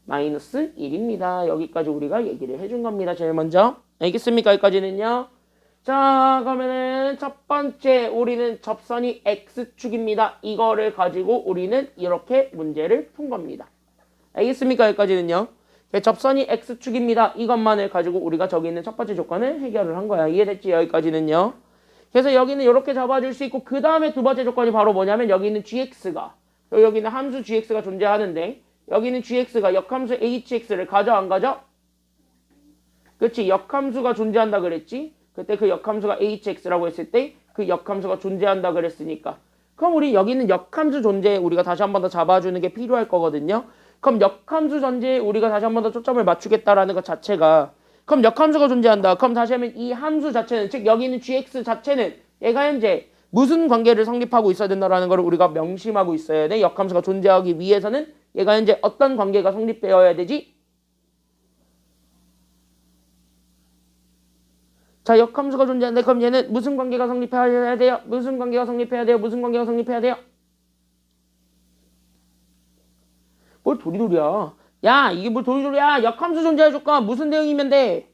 마이너스 1입니다. 여기까지 우리가 얘기를 해준 겁니다. 제일 먼저. 알겠습니까? 여기까지는요. 자, 그러면은 첫 번째 우리는 접선이 X축입니다. 이거를 가지고 우리는 이렇게 문제를 푼 겁니다. 알겠습니까? 여기까지는요. 접선이 X축입니다. 이것만을 가지고 우리가 저기 있는 첫 번째 조건을 해결을 한 거야. 이해됐지? 여기까지는요. 그래서 여기는 이렇게 잡아줄 수 있고 그 다음에 두 번째 조건이 바로 뭐냐면 여기 있는 GX가 여기는 함수 GX가 존재하는데 여기는 GX가 역함수 HX를 가져 안 가져? 그치? 역함수가 존재한다 그랬지? 그때 그 역함수가 HX라고 했을 때 그 역함수가 존재한다 그랬으니까 그럼 우리 여기 있는 역함수 존재에 우리가 다시 한 번 더 잡아주는 게 필요할 거거든요. 그럼 역함수 전제에 우리가 다시 한 번 더 초점을 맞추겠다라는 것 자체가 그럼 역함수가 존재한다. 그럼 다시 하면 이 함수 자체는 즉 여기 있는 GX 자체는 얘가 현재 무슨 관계를 성립하고 있어야 된다라는 걸 우리가 명심하고 있어야 돼. 역함수가 존재하기 위해서는 얘가 현재 어떤 관계가 성립되어야 되지? 자, 역함수가 존재하는데 그럼 얘는 무슨 관계가 성립해야 돼요? 무슨 관계가 성립해야 돼요? 무슨 관계가 성립해야 돼요? 뭘 도리도리야. 야, 이게 뭘 도리도리야. 역함수 존재할 조건 무슨 대응이면 돼?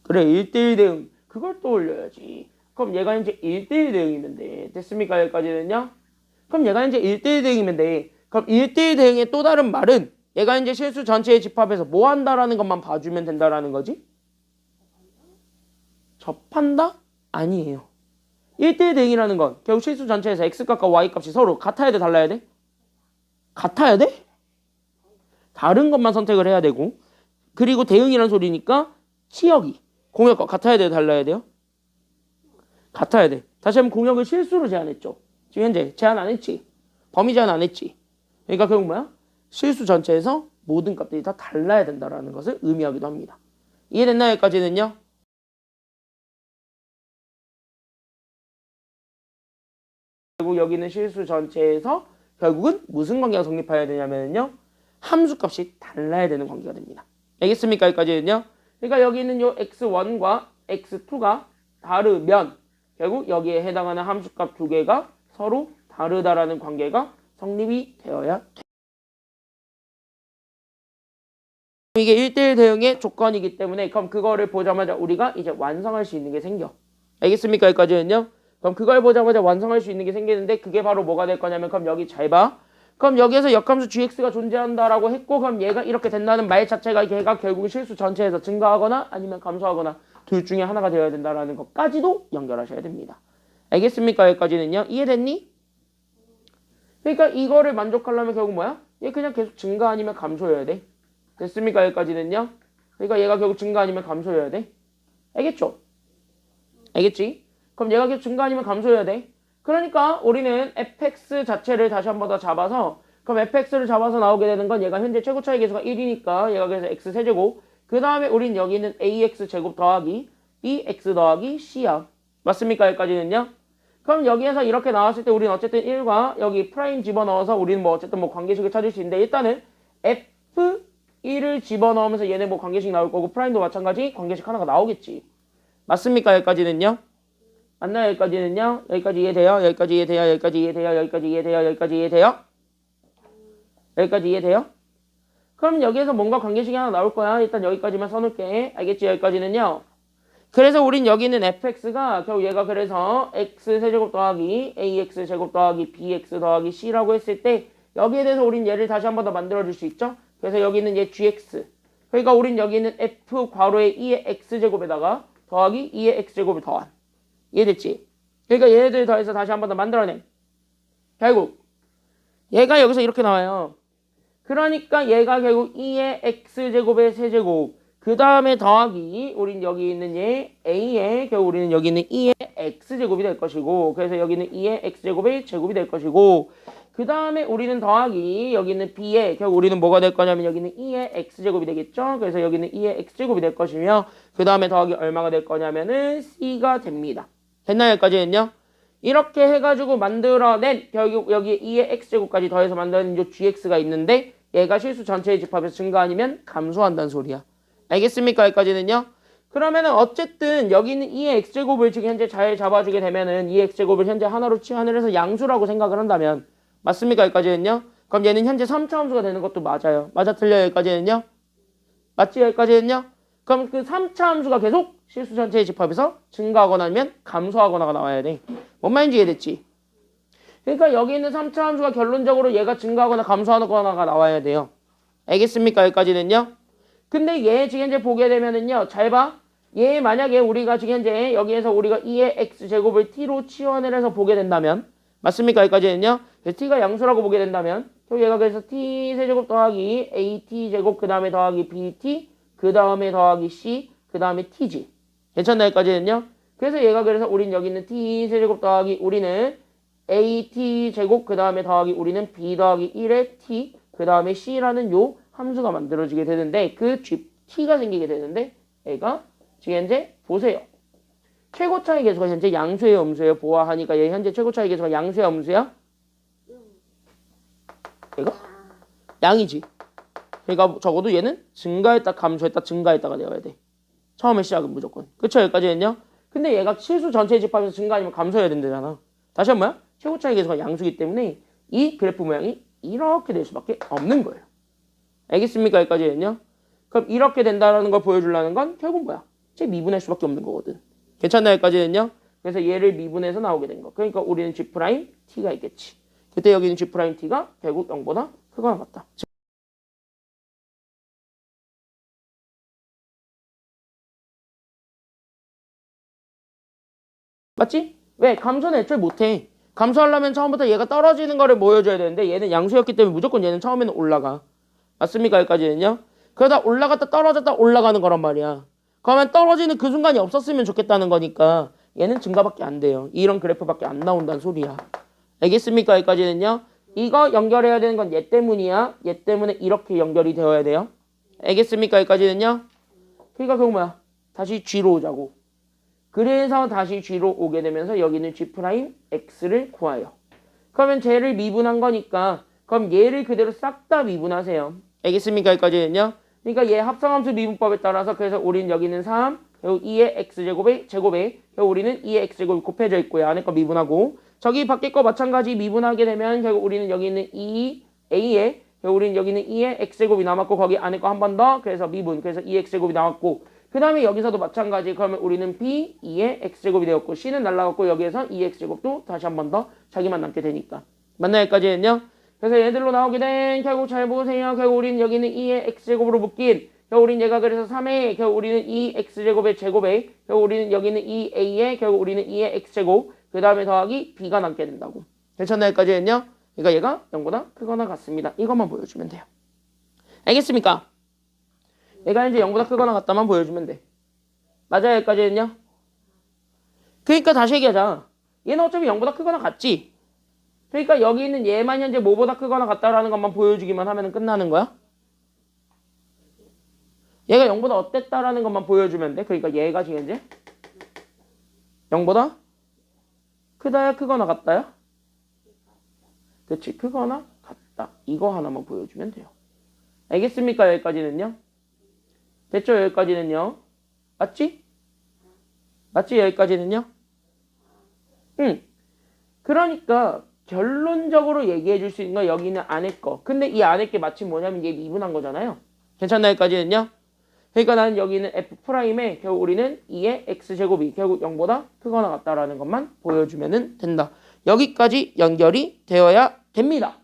그래, 1대1 대응. 그걸 떠올려야지. 그럼 얘가 현재 1대1 대응이면 돼. 됐습니까? 여기까지는요? 그럼 얘가 현재 1대1 대응이면 돼. 그럼 1대1 대응의 또 다른 말은 얘가 현재 실수 전체의 집합에서 뭐 한다라는 것만 봐주면 된다라는 거지? 접한다? 아니에요. 1대1 대응이라는 건 결국 실수 전체에서 X값과 Y값이 서로 같아야 돼? 달라야 돼? 같아야 돼? 다른 것만 선택을 해야 되고 그리고 대응이라는 소리니까 치역이 공역과 같아야 돼요? 달라야 돼요? 같아야 돼. 다시 한번 공역을 실수로 제한했죠. 지금 현재 제한 안 했지. 범위 제한 안 했지. 그러니까 결국 뭐야? 실수 전체에서 모든 값들이 다 달라야 된다는 것을 의미하기도 합니다. 이해됐나요? 여기까지는요? 결국 여기는 실수 전체에서 결국은 무슨 관계가 성립해야 되냐면요. 함수값이 달라야 되는 관계가 됩니다. 알겠습니까? 여기까지는요. 그러니까 여기 있는 요 x1과 x2가 다르면 결국 여기에 해당하는 함수값 두 개가 서로 다르다라는 관계가 성립이 되어야 돼. 이게 1대1 대응의 조건이기 때문에 그럼 그거를 보자마자 우리가 이제 완성할 수 있는 게 생겨. 알겠습니까? 여기까지는요. 그럼 그걸 보자마자 완성할 수 있는 게 생기는데 그게 바로 뭐가 될 거냐면 그럼 여기 잘 봐. 그럼 여기에서 역함수 gx가 존재한다라고 했고 그럼 얘가 이렇게 된다는 말 자체가 걔가 결국 실수 전체에서 증가하거나 아니면 감소하거나 둘 중에 하나가 되어야 된다는 것까지도 연결하셔야 됩니다. 알겠습니까? 여기까지는요. 이해됐니? 그러니까 이거를 만족하려면 결국 뭐야? 얘 그냥 계속 증가 아니면 감소여야 돼. 됐습니까? 여기까지는요. 그러니까 얘가 결국 증가 아니면 감소여야 돼. 알겠죠? 알겠지? 그럼 얘가 계속 증가 아니면 감소여야 돼. 그러니까 우리는 fx 자체를 다시 한 번 더 잡아서 그럼 fx를 잡아서 나오게 되는 건 얘가 현재 최고 차이 계수가 1이니까 얘가 그래서 x 세제곱. 그 다음에 우린 여기 있는 ax 제곱 더하기 bx 더하기 c야. 맞습니까? 여기까지는요? 그럼 여기에서 이렇게 나왔을 때 우리는 어쨌든 1과 여기 프라임 집어넣어서 우리는 뭐 어쨌든 뭐 관계식을 찾을 수 있는데 일단은 f1을 집어넣으면서 얘네 뭐 관계식 나올 거고 프라임도 마찬가지 관계식 하나가 나오겠지. 맞습니까? 여기까지는요? 맞나요? 여기까지는요? 여기까지 이해돼요? 여기까지 이해돼요? 여기까지 이해돼요? 여기까지 이해돼요? 여기까지 이해돼요? 여기까지 이해돼요? 그럼 여기에서 뭔가 관계식이 하나 나올 거야. 일단 여기까지만 써놓을게. 알겠지? 여기까지는요. 그래서 우린 여기 있는 fx가 결국 얘가 그래서 x 세제곱 더하기 ax 제곱 더하기 bx 더하기 c라고 했을 때 여기에 대해서 우린 얘를 다시 한 번 더 만들어줄 수 있죠? 그래서 여기 있는 얘 gx. 그러니까 우린 여기 있는 f 괄호에 2의 x제곱에다가 더하기 2의 x제곱을 더한. 이해됐지? 그러니까 얘네들 더해서 다시 한 번 더 만들어내. 결국 얘가 여기서 이렇게 나와요. 그러니까 얘가 결국 2의 x제곱의 세제곱 그 다음에 더하기 우린 여기 있는 얘 a의 결국 우리는 여기 있는 2의 x제곱이 될 것이고 그래서 여기 있는 2의 x제곱의 제곱이 될 것이고 그 다음에 우리는 더하기 여기 있는 b의 결국 우리는 뭐가 될 거냐면 여기 있는 2의 x제곱이 되겠죠. 그래서 여기 있는 2의 x제곱이 될 것이며 그 다음에 더하기 얼마가 될 거냐면은 c가 됩니다. 됐나요? 여기까지는요? 이렇게 해가지고 만들어낸 결국 여기에 2의 x제곱까지 더해서 만들어낸 요 gx가 있는데 얘가 실수 전체의 집합에서 증가 아니면 감소한다는 소리야. 알겠습니까? 여기까지는요? 그러면은 어쨌든 여기 있는 2의 x제곱을 지금 현재 잘 잡아주게 되면은 2의 x제곱을 현재 하나로 치환을 해서 양수라고 생각을 한다면 맞습니까? 여기까지는요? 그럼 얘는 현재 3차 함수가 되는 것도 맞아요. 맞아 틀려요? 여기까지는요? 맞지? 여기까지는요? 그럼 그 3차 함수가 계속 실수 전체의 집합에서 증가하거나 아니면 감소하거나가 나와야 돼. 뭔 말인지 이해됐지? 그러니까 여기 있는 3차 함수가 결론적으로 얘가 증가하거나 감소하거나가 나와야 돼요. 알겠습니까? 여기까지는요? 근데 얘 지금 현재 보게 되면은요. 잘 봐. 얘 만약에 우리가 지금 현재 여기에서 우리가 2의 x제곱을 t로 치환을 해서 보게 된다면 맞습니까? 여기까지는요. t가 양수라고 보게 된다면 얘가 그래서 t 세제곱 더하기 at 제곱 그 다음에 더하기 bt 그 다음에 더하기 c 그 다음에 t지. 괜찮나요? 여기까지는요. 그래서 얘가 그래서 우린 여기 있는 t 세제곱 더하기 우리는 at 제곱 그 다음에 더하기 우리는 b 더하기 1의 t 그 다음에 c라는 요 함수가 만들어지게 되는데 그 t가 생기게 되는데 얘가 지금 현재 보세요. 최고 차이 계수가 현재 양수예요, 음수예요? 보아하니까 얘 현재 최고 차이 계수가 양수야, 음수야? 얘가 양이지. 그러니까 적어도 얘는 증가했다, 감소했다, 증가했다가 되어야 돼. 처음에 시작은 무조건. 그쵸? 여기까지는요? 근데 얘가 실수 전체 집합에서 증가 아니면 감소해야 된다잖아. 다시 한 번요. 최고 차이 계수가 양수기 때문에 이 그래프 모양이 이렇게 될 수밖에 없는 거예요. 알겠습니까? 여기까지는요? 그럼 이렇게 된다는 걸 보여주려는 건 결국 뭐야? 제 미분할 수밖에 없는 거거든. 괜찮나요? 여기까지는요? 그래서 얘를 미분해서 나오게 된 거. 그러니까 우리는 G'T가 있겠지. 그때 여기는 G'T가 결국 0보다 크거나 같다. 맞지? 왜? 감소는 애초에 못해. 감소하려면 처음부터 얘가 떨어지는 거를 보여줘야 되는데 얘는 양수였기 때문에 무조건 얘는 처음에는 올라가. 맞습니까? 여기까지는요? 그러다 올라갔다 떨어졌다 올라가는 거란 말이야. 그러면 떨어지는 그 순간이 없었으면 좋겠다는 거니까 얘는 증가밖에 안 돼요. 이런 그래프밖에 안 나온다는 소리야. 알겠습니까? 여기까지는요? 이거 연결해야 되는 건 얘 때문이야. 얘 때문에 이렇게 연결이 되어야 돼요. 알겠습니까? 여기까지는요? 그러니까 그거 뭐야? 다시 G로 오자고. 그래서 다시 G로 오게 되면서 여기는 G'X를 구해요. 그러면 쟤를 미분한 거니까 그럼 얘를 그대로 싹 다 미분하세요. 알겠습니까? 여기까지는요? 그러니까 얘 합성함수 미분법에 따라서 그래서 우리는 여기는 3 그리고 2의 x제곱에 결국 우리는 2의 x제곱이 곱해져 있고요. 안에 거 미분하고 저기 밖에 거 마찬가지 미분하게 되면 결국 우리는 여기 있는 2a에 결국 우리는 여기는 2의 x제곱이 남았고 거기 안에 거 한 번 더 그래서 미분 그래서 2의 x제곱이 남았고 그 다음에 여기서도 마찬가지 그러면 우리는 b 2의 x제곱이 되었고 c는 날라갔고 여기에서 2의 x제곱도 다시 한 번 더 자기만 남게 되니까 맞나요? 여기까지는요? 그래서 얘들로 나오게 된 결국 잘 보세요. 결국 우리는 여기는 2의 x제곱으로 묶인 결국 우리는 얘가 그래서 3에 결국 우리는 2x제곱의 제곱에 결국 우리는 여기는 2a에 결국 우리는 2의 x제곱 그 다음에 더하기 b가 남게 된다고. 괜찮나요? 여기까지는요? 그러니까 얘가 0보다 크거나 같습니다. 이것만 보여주면 돼요. 알겠습니까? 얘가 이제 0보다 크거나 같다만 보여주면 돼. 맞아요? 여기까지는요? 그러니까 다시 얘기하자. 얘는 어차피 0보다 크거나 같지? 그러니까 여기 있는 얘만 현재 뭐보다 크거나 같다라는 것만 보여주기만 하면 끝나는 거야. 얘가 0보다 어땠다라는 것만 보여주면 돼. 그러니까 얘가 지금 현재 0보다 크다야 크거나 같다야? 그치, 크거나 같다. 이거 하나만 보여주면 돼요. 알겠습니까? 여기까지는요? 됐죠? 여기까지는요? 맞지? 맞지? 여기까지는요? 응. 그러니까 결론적으로 얘기해 줄 수 있는 건 여기는 안에 거. 근데 이 안에 게 마침 뭐냐면 이게 미분한 거잖아요. 괜찮나요? 여기까지는요? 그러니까 나는 여기는 F'에 결국 우리는 2의 X제곱이 결국 0보다 크거나 같다라는 것만 보여주면 된다. 여기까지 연결이 되어야 됩니다.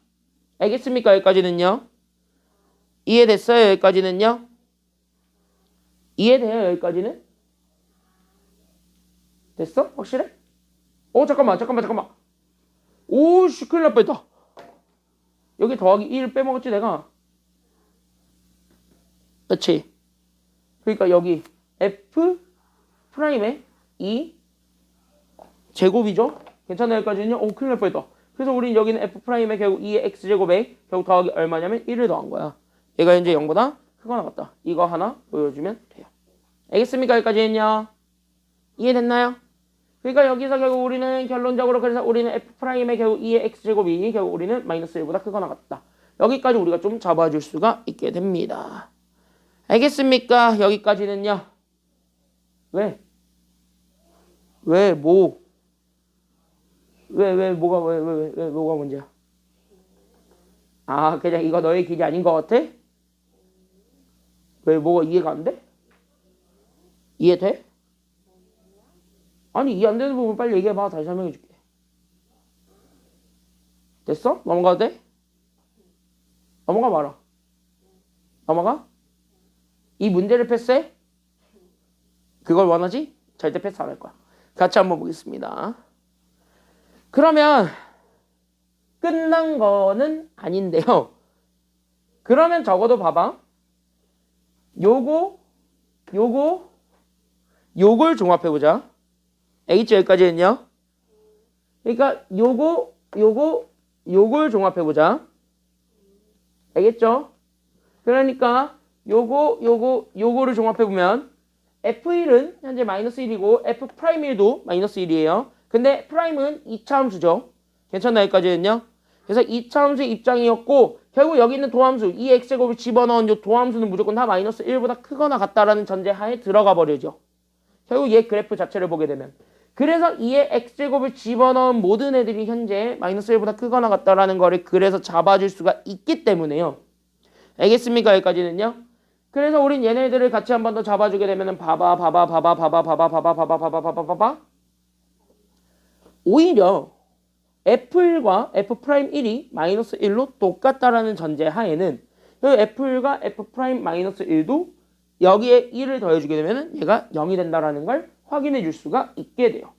알겠습니까? 여기까지는요? 이해됐어요? 여기까지는요? 이해돼요? 여기까지는? 됐어? 확실해? 잠깐만. 오씨, 큰일 날 뻔했다. 여기 더하기 1 빼먹었지 내가. 그치? 그러니까 여기 F'의 2 제곱이죠? 괜찮아요? 여기까지는요? 큰일 날 뻔했다. 그래서 우린 여기는 F'의 결국 2의 X제곱에 결국 더하기 얼마냐면 1을 더한 거야. 얘가 이제 0보다 크거나 같다. 이거 하나 보여주면 돼요. 알겠습니까? 여기까지는요? 이해됐나요? 그러니까 여기서 결국 우리는 결론적으로 그래서 우리는 F'의 결국 2의 X제곱이 결국 우리는 마이너스 1보다 크거나 같다. 여기까지 우리가 좀 잡아줄 수가 있게 됩니다. 알겠습니까? 여기까지는요? 왜? 뭐가 문제야? 그냥 이거 너의 길이 아닌 것 같아? 왜, 뭐가 이해가 안 돼? 이해돼? 아니, 이해 안 되는 부분 빨리 얘기해봐. 다시 설명해 줄게. 됐어? 넘어가도 돼? 넘어가 봐라. 넘어가? 이 문제를 패스해? 그걸 원하지? 절대 패스 안 할 거야. 같이 한번 보겠습니다. 그러면 끝난 거는 아닌데요. 그러면 적어도 봐봐. 요걸 종합해보자. 알겠지? 여기까지는요. 그러니까 요걸 종합해보자. 알겠죠? 그러니까 요거를 종합해보면 F1은 현재 마이너스 1이고 F'1도 마이너스 1이에요. 근데 프라임은 2차 함수죠. 괜찮나? 여기까지는요. 그래서 2차 함수의 입장이었고 결국 여기 있는 도함수 2x제곱을 집어넣은 이 도함수는 무조건 다 마이너스 1보다 크거나 같다라는 전제하에 들어가 버리죠. 결국 얘 그래프 자체를 보게 되면. 그래서 2의 x제곱을 집어넣은 모든 애들이 현재 마이너스 1보다 크거나 같다라는 거를 그래서 잡아줄 수가 있기 때문에요. 알겠습니까? 여기까지는요. 그래서 우린 얘네들을 같이 한 번 더 잡아주게 되면은 봐봐. 오히려 F1과 F'1이 마이너스 1로 똑같다라는 전제 하에는 F1과 F'-1도 여기에 1을 더해주게 되면 얘가 0이 된다라는 걸 확인해 줄 수가 있게 돼요.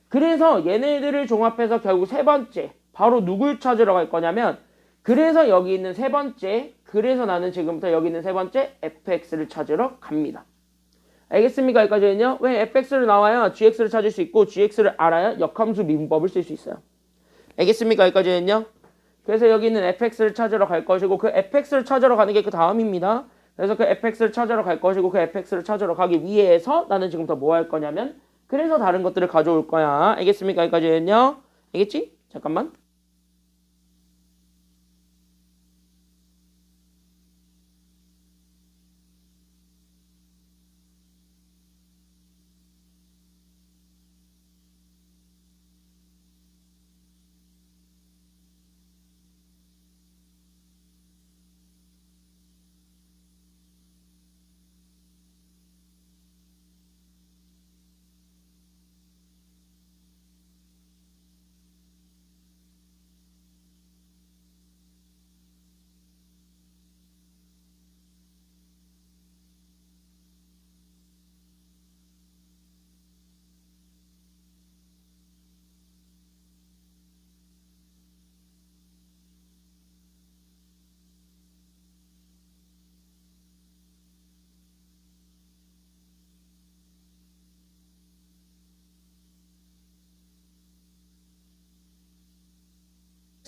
그래서 얘네들을 종합해서 결국 세 번째 바로 누굴 찾으러 갈 거냐면 그래서 여기 있는 세 번째 그래서 나는 지금부터 여기 있는 세 번째 fx를 찾으러 갑니다. 알겠습니까? 여기까지는요. 왜 fx를 나와야 gx를 찾을 수 있고 gx를 알아야 역함수 미분법을 쓸 수 있어요. 알겠습니까? 여기까지는요. 그래서 여기 있는 fx를 찾으러 갈 것이고 그 fx를 찾으러 가는 게 그 다음입니다. 그래서 그 fx를 찾으러 갈 것이고 그 fx를 찾으러 가기 위해서 나는 지금부터 뭐 할 거냐면 그래서 다른 것들을 가져올 거야. 알겠습니까? 여기까지는요. 알겠지? 잠깐만.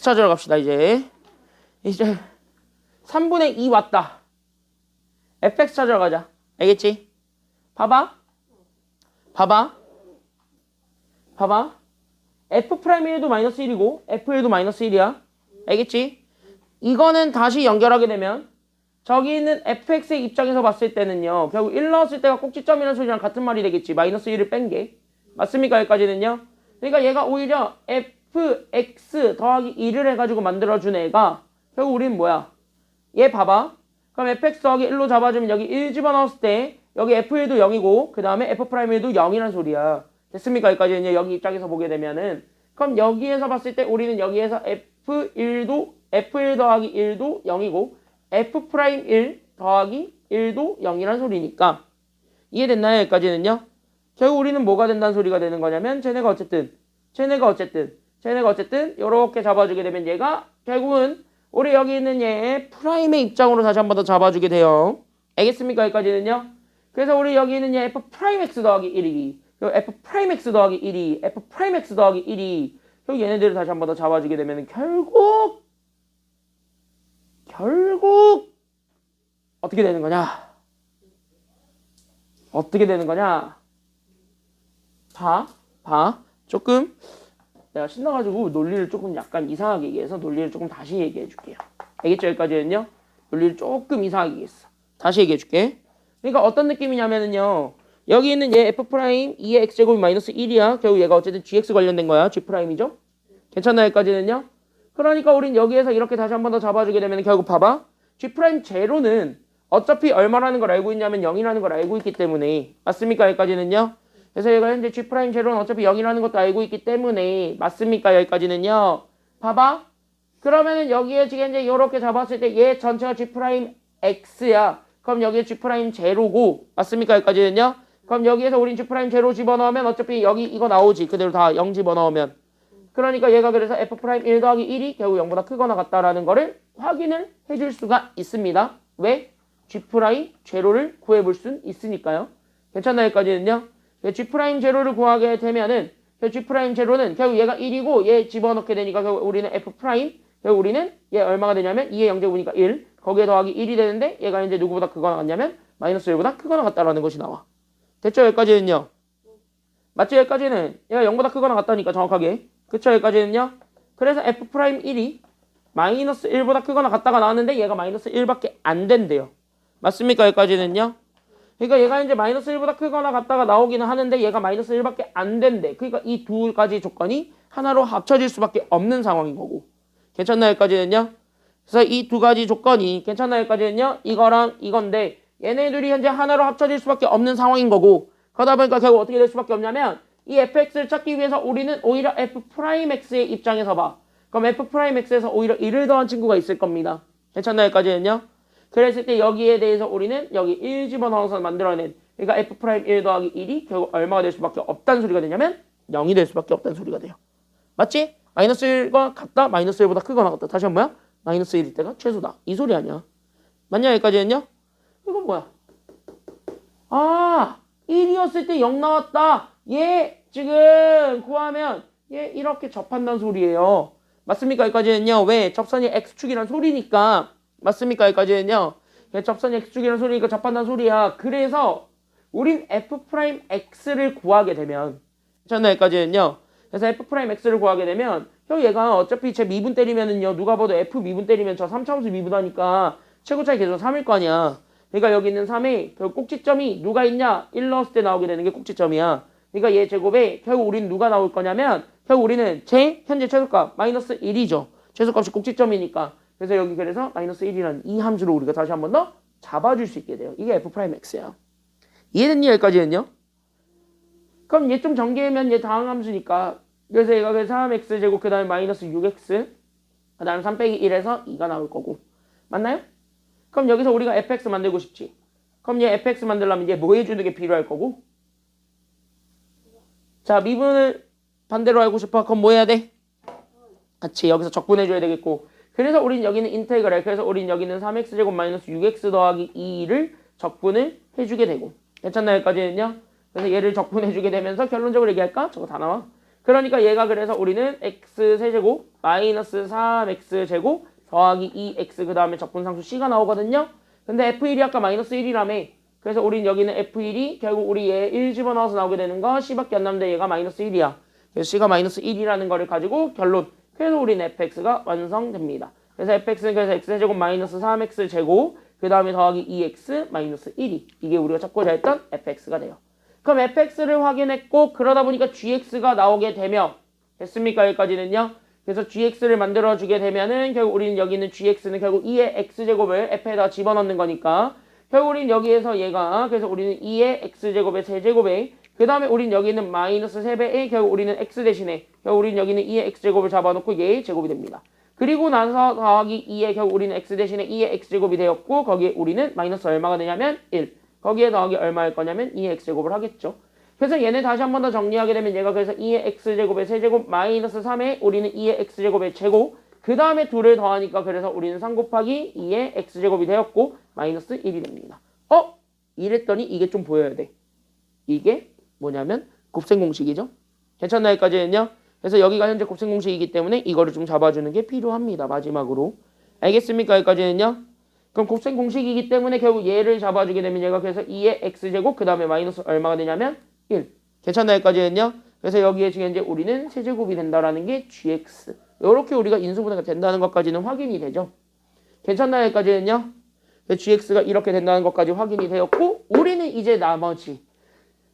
찾으러 갑시다. 이제 3분의 2 왔다. fx 찾으러 가자. 알겠지? 봐봐. f'1도 마이너스 1이고 f1도 마이너스 1이야. 알겠지? 이거는 다시 연결하게 되면 저기 있는 fx의 입장에서 봤을 때는요. 결국 1 넣었을 때가 꼭지점이라는 소리랑 같은 말이 되겠지. 마이너스 1을 뺀 게. 맞습니까? 여기까지는요. 그러니까 얘가 오히려 fx 더하기 2를 해가지고 만들어준 애가 결국 우린 뭐야? 얘 봐봐. 그럼 fx 더하기 1로 잡아주면 여기 1 집어넣었을 때 여기 f1도 0이고 그 다음에 f'1도 0이란 소리야. 됐습니까? 여기까지는 여기 입장에서 보게 되면은 그럼 여기에서 봤을 때 우리는 여기에서 f1 더하기 1도 0이고 f'1 더하기 1도 0이란 소리니까 이해됐나요? 여기까지는요. 결국 우리는 뭐가 된다는 소리가 되는 거냐면 쟤네가 어쨌든 이렇게 잡아주게 되면 얘가 결국은 우리 여기 있는 얘의 프라임의 입장으로 다시 한 번 더 잡아주게 돼요. 알겠습니까? 여기까지는요. 그래서 우리 여기 있는 얘 f'(x) 더하기 1이 f'(x) 더하기 1이 f'(x) 더하기 1이 결국 얘네들을 다시 한 번 더 잡아주게 되면 결국 어떻게 되는 거냐? 봐. 조금 내가 신나가지고 논리를 조금 약간 이상하게 얘기해서 논리를 조금 다시 얘기해 줄게요. 알겠죠? 여기까지는요. 논리를 조금 이상하게 얘기했어. 다시 얘기해 줄게. 그러니까 어떤 느낌이냐면은요. 여기 있는 얘 f'2의 x제곱이 마이너스 1이야. 결국 얘가 어쨌든 gx 관련된 거야. g'이죠? 괜찮나요? 여기까지는요. 그러니까 우린 여기에서 이렇게 다시 한 번 더 잡아주게 되면 결국 봐봐. g'0는 어차피 얼마라는 걸 알고 있냐면 0이라는 걸 알고 있기 때문에 맞습니까? 여기까지는요. 그래서 얘가 현재 g'0는 어차피 0이라는 것도 알고 있기 때문에 맞습니까? 여기까지는요. 봐봐. 그러면은 여기에 지금 이제 이렇게 잡았을 때 얘 전체가 g'x야. 그럼 여기에 g'0고 맞습니까? 여기까지는요. 그럼 여기에서 우린 g'0 집어넣으면 어차피 여기 이거 나오지. 그대로 다 0 집어넣으면. 그러니까 얘가 그래서 f'1 더하기 1이 결국 0보다 크거나 같다라는 거를 확인을 해줄 수가 있습니다. 왜? g'0를 구해볼 수 있으니까요. 괜찮나요? 여기까지는요. g'0를 구하게 되면은 g'0는 결국 얘가 1이고 얘 집어넣게 되니까 결국 우리는 f', 결국 우리는 얘 얼마가 되냐면 2의 0제곱이니까 1, 거기에 더하기 1이 되는데 얘가 이제 누구보다 크거나 같냐면 마이너스 1보다 크거나 같다라는 것이 나와. 됐죠? 여기까지는요. 맞죠? 여기까지는 얘가 0보다 크거나 같다니까 정확하게. 그쵸? 여기까지는요. 그래서 f'1이 마이너스 1보다 크거나 같다가 나왔는데 얘가 마이너스 1밖에 안 된대요. 맞습니까? 여기까지는요. 그러니까 얘가 이제 마이너스 1보다 크거나 같다가 나오기는 하는데 얘가 마이너스 1밖에 안 된대. 그러니까 이 두 가지 조건이 하나로 합쳐질 수밖에 없는 상황인 거고. 괜찮나요? 여기까지는요. 그래서 이 두 가지 조건이 괜찮나요? 여기까지는요. 이거랑 이건데 얘네들이 현재 하나로 합쳐질 수밖에 없는 상황인 거고 그러다 보니까 결국 어떻게 될 수밖에 없냐면 이 fx를 찾기 위해서 우리는 오히려 f'x의 입장에서 봐. 그럼 f'x에서 오히려 1을 더한 친구가 있을 겁니다. 괜찮나요? 여기까지는요. 그랬을 때 여기에 대해서 우리는 여기 1 집어넣어서 만들어낸 그러니까 f'1 더하기 1이 결국 얼마가 될 수밖에 없다는 소리가 되냐면 0이 될 수밖에 없다는 소리가 돼요. 맞지? 마이너스 1과 같다? 마이너스 1보다 크거나 같다. 다시 한번 뭐야? 마이너스 1일 때가 최소다. 이 소리 아니야. 맞냐? 여기까지는요? 이건 뭐야? 아 1이었을 때 0 나왔다. 얘 지금 구하면 얘 이렇게 접한다는 소리예요. 맞습니까? 여기까지는요. 왜? 접선이 x축이란 소리니까. 맞습니까? 여기까지는요. 접선이 x축이란 소리니까 접한다는 소리야. 그래서 우린 f'x를 구하게 되면 괜찮나요? 여기까지는요. 그래서 f'x를 구하게 되면 형 얘가 어차피 제 미분 때리면은요. 누가 봐도 f 미분 때리면 저 3차함수 미분하니까 최고 차이 계속 3일 거 아니야. 그러니까 여기 있는 3의 결국 꼭지점이 누가 있냐? 1 넣었을 때 나오게 되는 게 꼭지점이야. 그러니까 얘 제곱에 결국 우리는 누가 나올 거냐면 결국 우리는 제 현재 최소값 마이너스 1이죠. 최소값이 꼭지점이니까. 그래서 여기 그래서 마이너스 1이라는 이 함수로 우리가 다시 한 번 더 잡아줄 수 있게 돼요. 이게 f'x야. 이해됐니? 여기까지는요? 그럼 얘 좀 전개하면 얘 다항 함수니까 그래서 얘가 3x 제곱 그 다음에 마이너스 6x 그 다음에 3 빼기 1에서 2가 나올 거고 맞나요? 그럼 여기서 우리가 fx 만들고 싶지. 그럼 얘 fx 만들려면 얘 뭐 해주는 게 필요할 거고 자 미분을 반대로 알고 싶어. 그럼 뭐 해야 돼? 같이 여기서 적분해줘야 되겠고 그래서 우린 여기는 인테그랄 그래서 우린 여기는 3x제곱 마이너스 6x 더하기 2를 적분을 해주게 되고 괜찮나요? 여기까지는요? 그래서 얘를 적분해주게 되면서 결론적으로 얘기할까? 저거 다 나와. 그러니까 얘가 그래서 우리는 x 세제곱 마이너스 3x제곱 더하기 2x 그 다음에 적분상수 c가 나오거든요. 근데 f1이 아까 마이너스 1이라며. 그래서 우린 여기는 f1이 결국 우리 얘 1 집어넣어서 나오게 되는 거 c밖에 안 남는데 얘가 마이너스 1이야. 그래서 c가 마이너스 1이라는 거를 가지고 결론. 그래서 우린 fx가 완성됩니다. 그래서 fx는 그래서 x제곱 마이너스 3x제곱 그 다음에 더하기 2x 마이너스 1이 이게 우리가 찾고자 했던 fx가 돼요. 그럼 fx를 확인했고 그러다 보니까 gx가 나오게 되며 됐습니까? 여기까지는요. 그래서 gx를 만들어주게 되면은 결국 우리는 여기 있는 gx는 결국 2의 x제곱을 f에다 집어넣는 거니까 결국 우리는 여기에서 얘가 그래서 우리는 2의 x제곱의 세제곱에 그 다음에 우리는 여기 있는 마이너스 3배에 결국 우리는 x 대신에 결국 우리는 여기 있는 2의 x제곱을 잡아놓고 얘의 제곱이 됩니다. 그리고 나서 더하기 2에 결국 우리는 x 대신에 2의 x제곱이 되었고 거기에 우리는 마이너스 얼마가 되냐면 1. 거기에 더하기 얼마일 거냐면 2의 x제곱을 하겠죠. 그래서 얘네 다시 한 번 더 정리하게 되면 얘가 그래서 2의 x제곱의 세제곱 마이너스 3에 우리는 2의 x제곱의 제곱 그 다음에 2를 더하니까 그래서 우리는 3 곱하기 2의 x제곱이 되었고 마이너스 1이 됩니다. 이랬더니 이게 좀 보여야 돼. 이게 뭐냐면 곱셈 공식이죠. 괜찮나요? 여기까지는요. 그래서 여기가 현재 곱셈 공식이기 때문에 이거를 좀 잡아주는 게 필요합니다. 마지막으로. 알겠습니까? 여기까지는요. 그럼 곱셈 공식이기 때문에 결국 얘를 잡아주게 되면 얘가 그래서 2의 x제곱 그 다음에 마이너스 얼마가 되냐면 1. 괜찮나요? 여기까지는요. 그래서 여기에 지금 이제 우리는 세제곱이 된다라는 게 gx. 이렇게 우리가 인수분해가 된다는 것까지는 확인이 되죠. 괜찮나요? 여기까지는요. gx가 이렇게 된다는 것까지 확인이 되었고 우리는 이제 나머지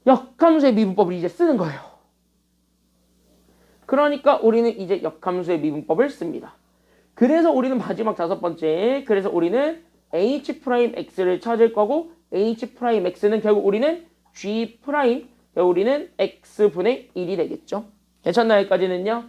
역함수의 미분법을 이제 쓰는 거예요. 그러니까 우리는 이제 역함수의 미분법을 씁니다. 그래서 우리는 마지막 5번째 그래서 우리는 h'x를 찾을 거고 h'x는 결국 우리는 g' 결국 우리는 x분의 1이 되겠죠. 괜찮나요? 여기까지는요.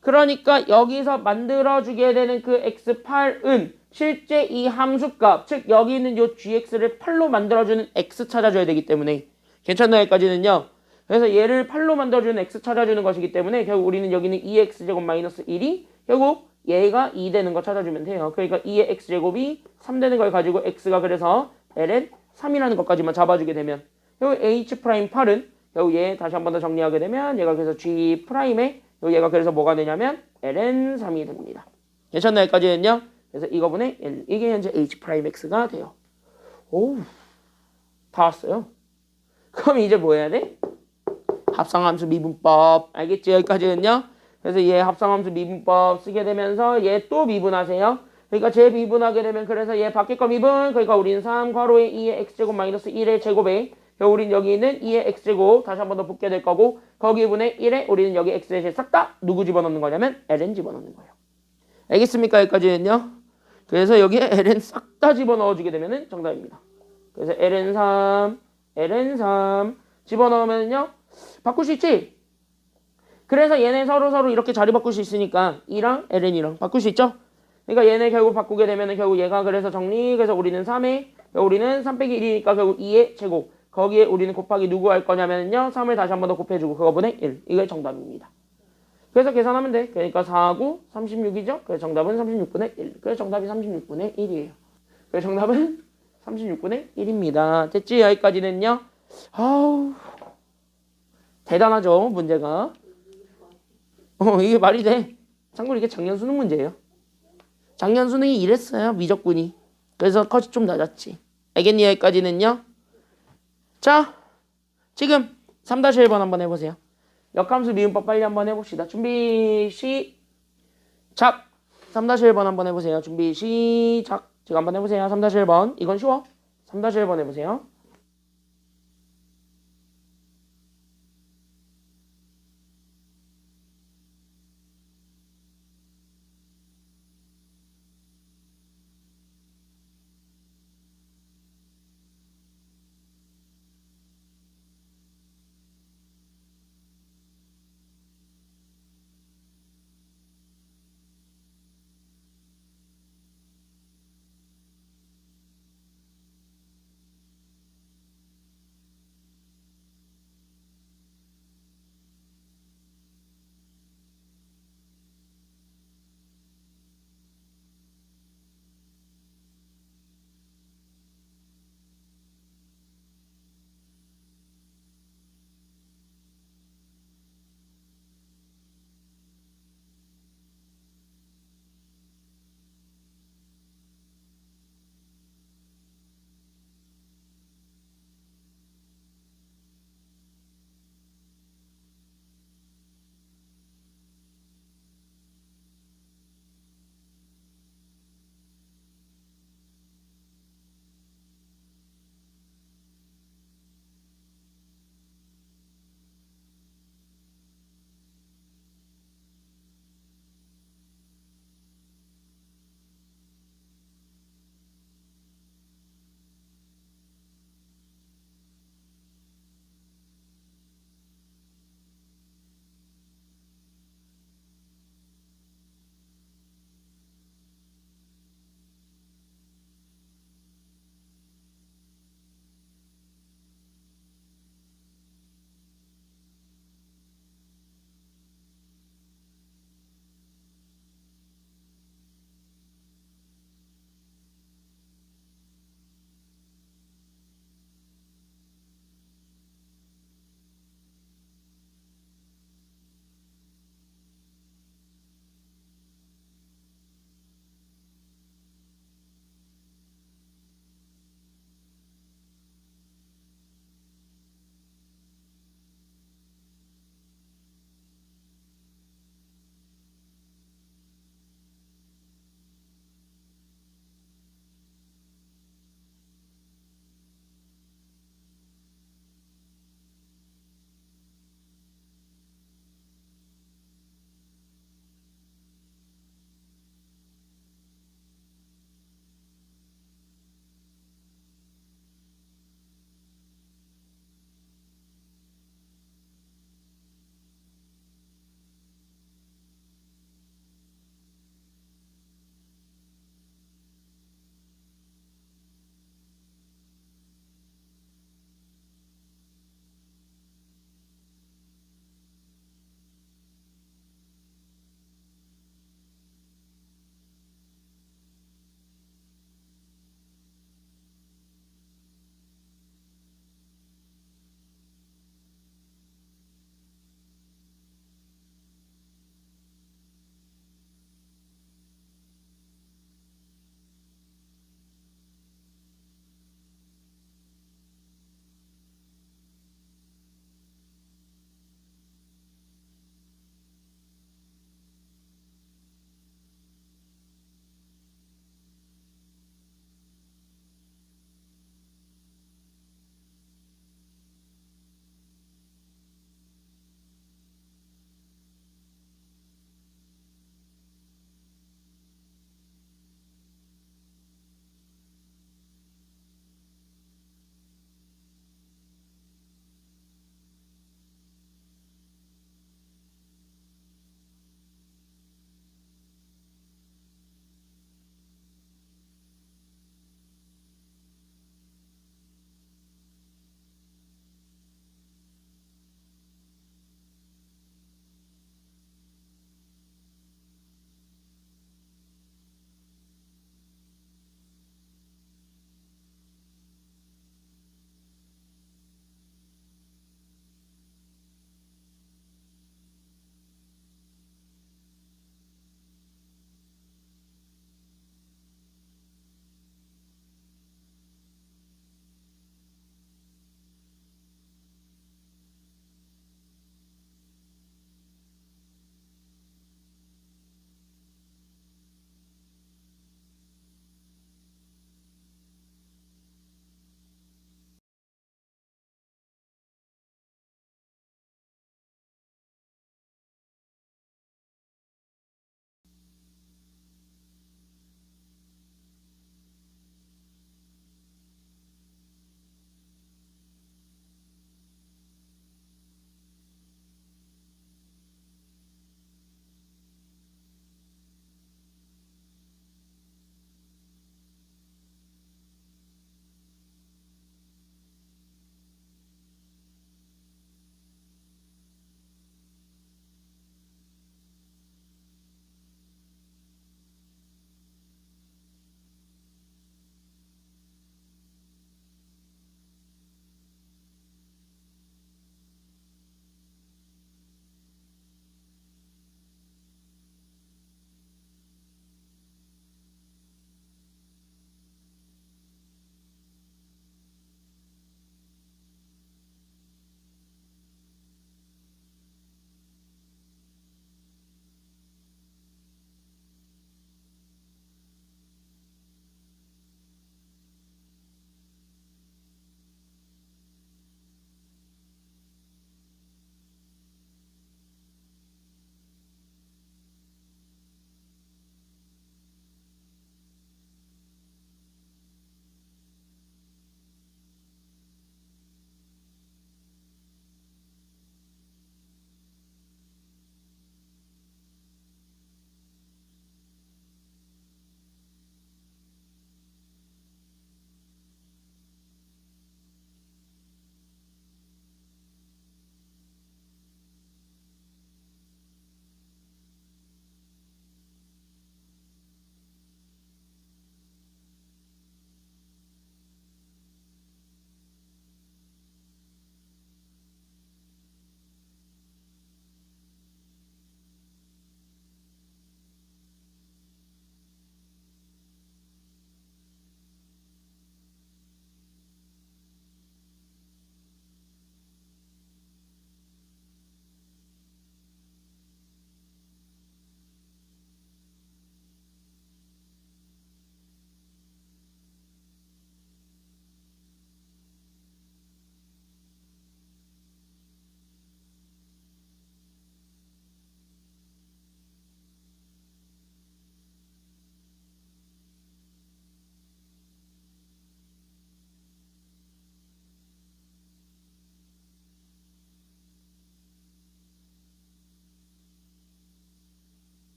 그러니까 여기서 만들어주게 되는 그 x8은 실제 이 함수값 즉 여기 있는 요 gx를 8로 만들어주는 x 찾아줘야 되기 때문에 괜찮나요? 여기까지는요. 그래서 얘를 8로 만들어주는 x 찾아주는 것이기 때문에 결국 우리는 여기는 2x제곱 마이너스 1이 결국 얘가 2 되는 거 찾아주면 돼요. 그러니까 2의 x제곱이 3 되는 걸 가지고 x가 그래서 ln 3이라는 것까지만 잡아주게 되면 결국 h'8은 결국 얘 다시 한 번 더 정리하게 되면 얘가 그래서 g'에 얘가 그래서 뭐가 되냐면 ln 3이 됩니다. 괜찮나요? 여기까지는요. 그래서 이거분의 1 이게 현재 h'x가 돼요. 오우 다 왔어요. 그럼 이제 뭐 해야 돼? 합성함수 미분법 알겠지? 여기까지는요. 그래서 얘 합성함수 미분법 쓰게 되면서 얘 또 미분하세요. 그러니까 제 미분하게 되면 그래서 얘 밖에 거 미분 그러니까 우리는 3 괄호에 2의 x제곱 마이너스 1의 제곱에 우리는 여기 있는 2의 x제곱 다시 한 번 더 붙게 될 거고 거기 분의 1에 우리는 여기 x 대신 싹 다 누구 집어넣는 거냐면 ln 집어넣는 거예요. 알겠습니까? 여기까지는요. 그래서 여기에 ln 싹 다 집어넣어주게 되면 정답입니다. 그래서 ln3 집어넣으면요 바꿀 수 있지? 그래서 얘네 서로 이렇게 자리 바꿀 수 있으니까 2랑 ln이랑 바꿀 수 있죠? 그러니까 얘네 결국 바꾸게 되면은 결국 얘가 그래서 정리 그래서 우리는 3에 우리는 3 빼기 1이니까 결국 2의 제곱 거기에 우리는 곱하기 누구 할 거냐면요 3을 다시 한 번 더 곱해주고 그거분의 1 이게 정답입니다. 그래서 계산하면 돼. 그러니까 4하고 36이죠? 그래서 정답은 36분의 1 그래서 정답이 36분의 1이에요. 그래서 정답은 36분의 1입니다. 됐지? 여기까지는요. 아우 대단하죠 문제가. 이게 말이 돼. 참고로 이게 작년 수능 문제예요. 작년 수능이 이랬어요 미적분이. 그래서 컷이 좀 낮았지. 알겠니? 여기까지는요. 자 지금 3-1번 한번 해보세요. 역함수 미분법 빨리 한번 해봅시다. 준비 시작. 3-1번 한번 해보세요. 준비 시작. 지금 한번 해보세요. 3-1번 이건 쉬워. 3-1번 해보세요.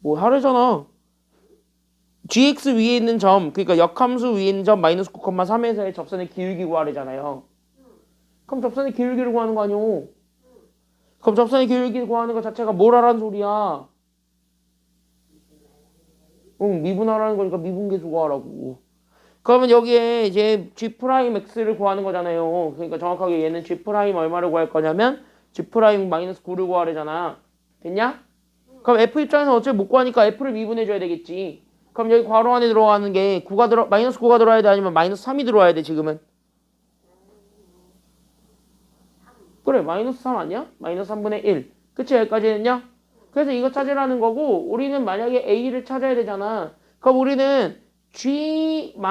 뭐 하래잖아. gx 위에 있는 점, 그러니까 역함수 위에 있는 점 마이너스 9,3에서의 접선의 기울기 구하래잖아요. 그럼 접선의 기울기를 구하는 거 아니오? 그럼 접선의 기울기 구하는 거 자체가 뭘 하라는 소리야? 응, 미분하라는 거니까 미분계수 구하라고. 그러면 여기에 이제 G'X를 구하는 거잖아요. 그러니까 정확하게 얘는 G' 얼마를 구할 거냐면 G' 마이너스 9를 구하래잖아. 됐냐? 그럼 F 입장에서 어차피 못 구하니까 F를 미분해줘야 되겠지. 그럼 여기 괄호 안에 들어가는 게 9가 마이너스 9가 들어와야 돼? 아니면 마이너스 3이 들어와야 돼, 지금은? 그래, 마이너스 3 아니야? 마이너스 3분의 1. 그치, 여기까지는요? 그래서 이거 찾으라는 거고, 우리는 만약에 A를 찾아야 되잖아. 그럼 우리는 G-9가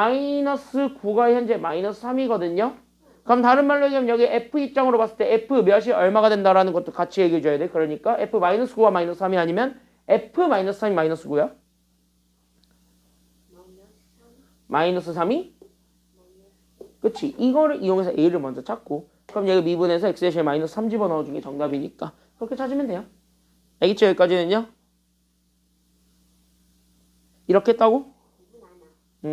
현재 마이너스 3이거든요? 그럼 다른 말로 얘기하면 여기 F 입장으로 봤을 때 F 몇이 얼마가 된다라는 것도 같이 얘기해줘야 돼. 그러니까 F-9가 마이너스 3이 아니면 F-3이 마이너스 9야? 마이너스 3이? 그치. 이거를 이용해서 A를 먼저 찾고, 그럼 여기 미분해서 X 대신에 마이너스 3 집어넣어준 게 정답이니까 그렇게 찾으면 돼요. 알겠죠? 여기까지는요? 이렇게 했다고?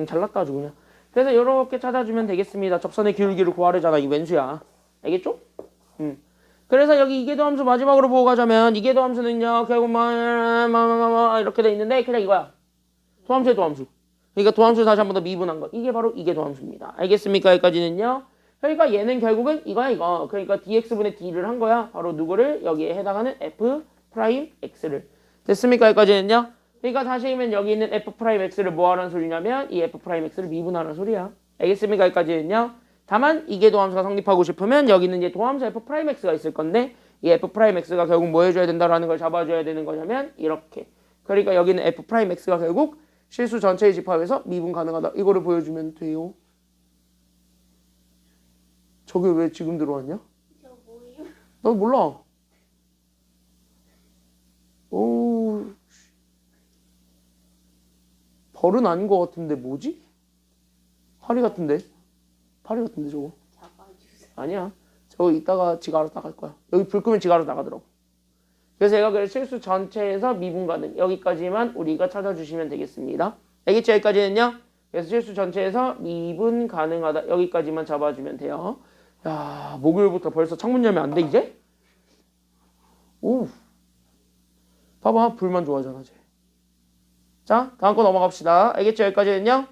잘났다 아주 그냥. 그래서 이렇게 찾아주면 되겠습니다. 접선의 기울기를 구하래잖아. 이 왼수야. 알겠죠? 그래서 여기 이계도 함수 마지막으로 보고 가자면 이계도 함수는요. 결국 이렇게 돼 있는데 그냥 이거야. 도함수의 도함수. 그러니까 도함수 다시 한 번 더 미분한 거. 이게 바로 이계도 함수입니다. 알겠습니까? 여기까지는요. 그러니까 얘는 결국은 이거야 이거. 그러니까 dx분의 d를 한 거야. 바로 누구를? 여기에 해당하는 f'x를. 됐습니까? 여기까지는요. 그러니까 다시 하면 여기 있는 f'x를 뭐 하라는 소리냐면 이 f'x를 미분하라는 소리야. 알겠습니까? 여기까지는요. 다만 이게 도함수가 성립하고 싶으면 여기 있는 이제 도함수 f'x가 있을 건데 이 f'x가 결국 뭐 해줘야 된다라는 걸 잡아줘야 되는 거냐면 이렇게. 그러니까 여기는 f'x가 결국 실수 전체의 집합에서 미분 가능하다. 이거를 보여주면 돼요. 저게 왜 지금 들어왔냐? 저 뭐예요? 나 몰라. 오, 벌은 아닌 것 같은데 뭐지? 파리 같은데? 파리 같은데 저거? 잡아주세요. 아니야. 저거 이따가 지가 알아서 나갈 거야. 여기 불 끄면 지가 알아서 나가더라고. 그래서 제가 그래서 실수 전체에서 미분 가능. 여기까지만 우리가 찾아주시면 되겠습니다. 알겠죠? 여기까지는요. 그래서 실수 전체에서 미분 가능하다. 여기까지만 잡아주면 돼요. 야, 목요일부터 벌써 창문 열면 안 돼 이제? 오, 봐봐 불만 좋아하잖아 쟤. 자, 다음 거 넘어갑시다. 알겠죠? 여기까지는요.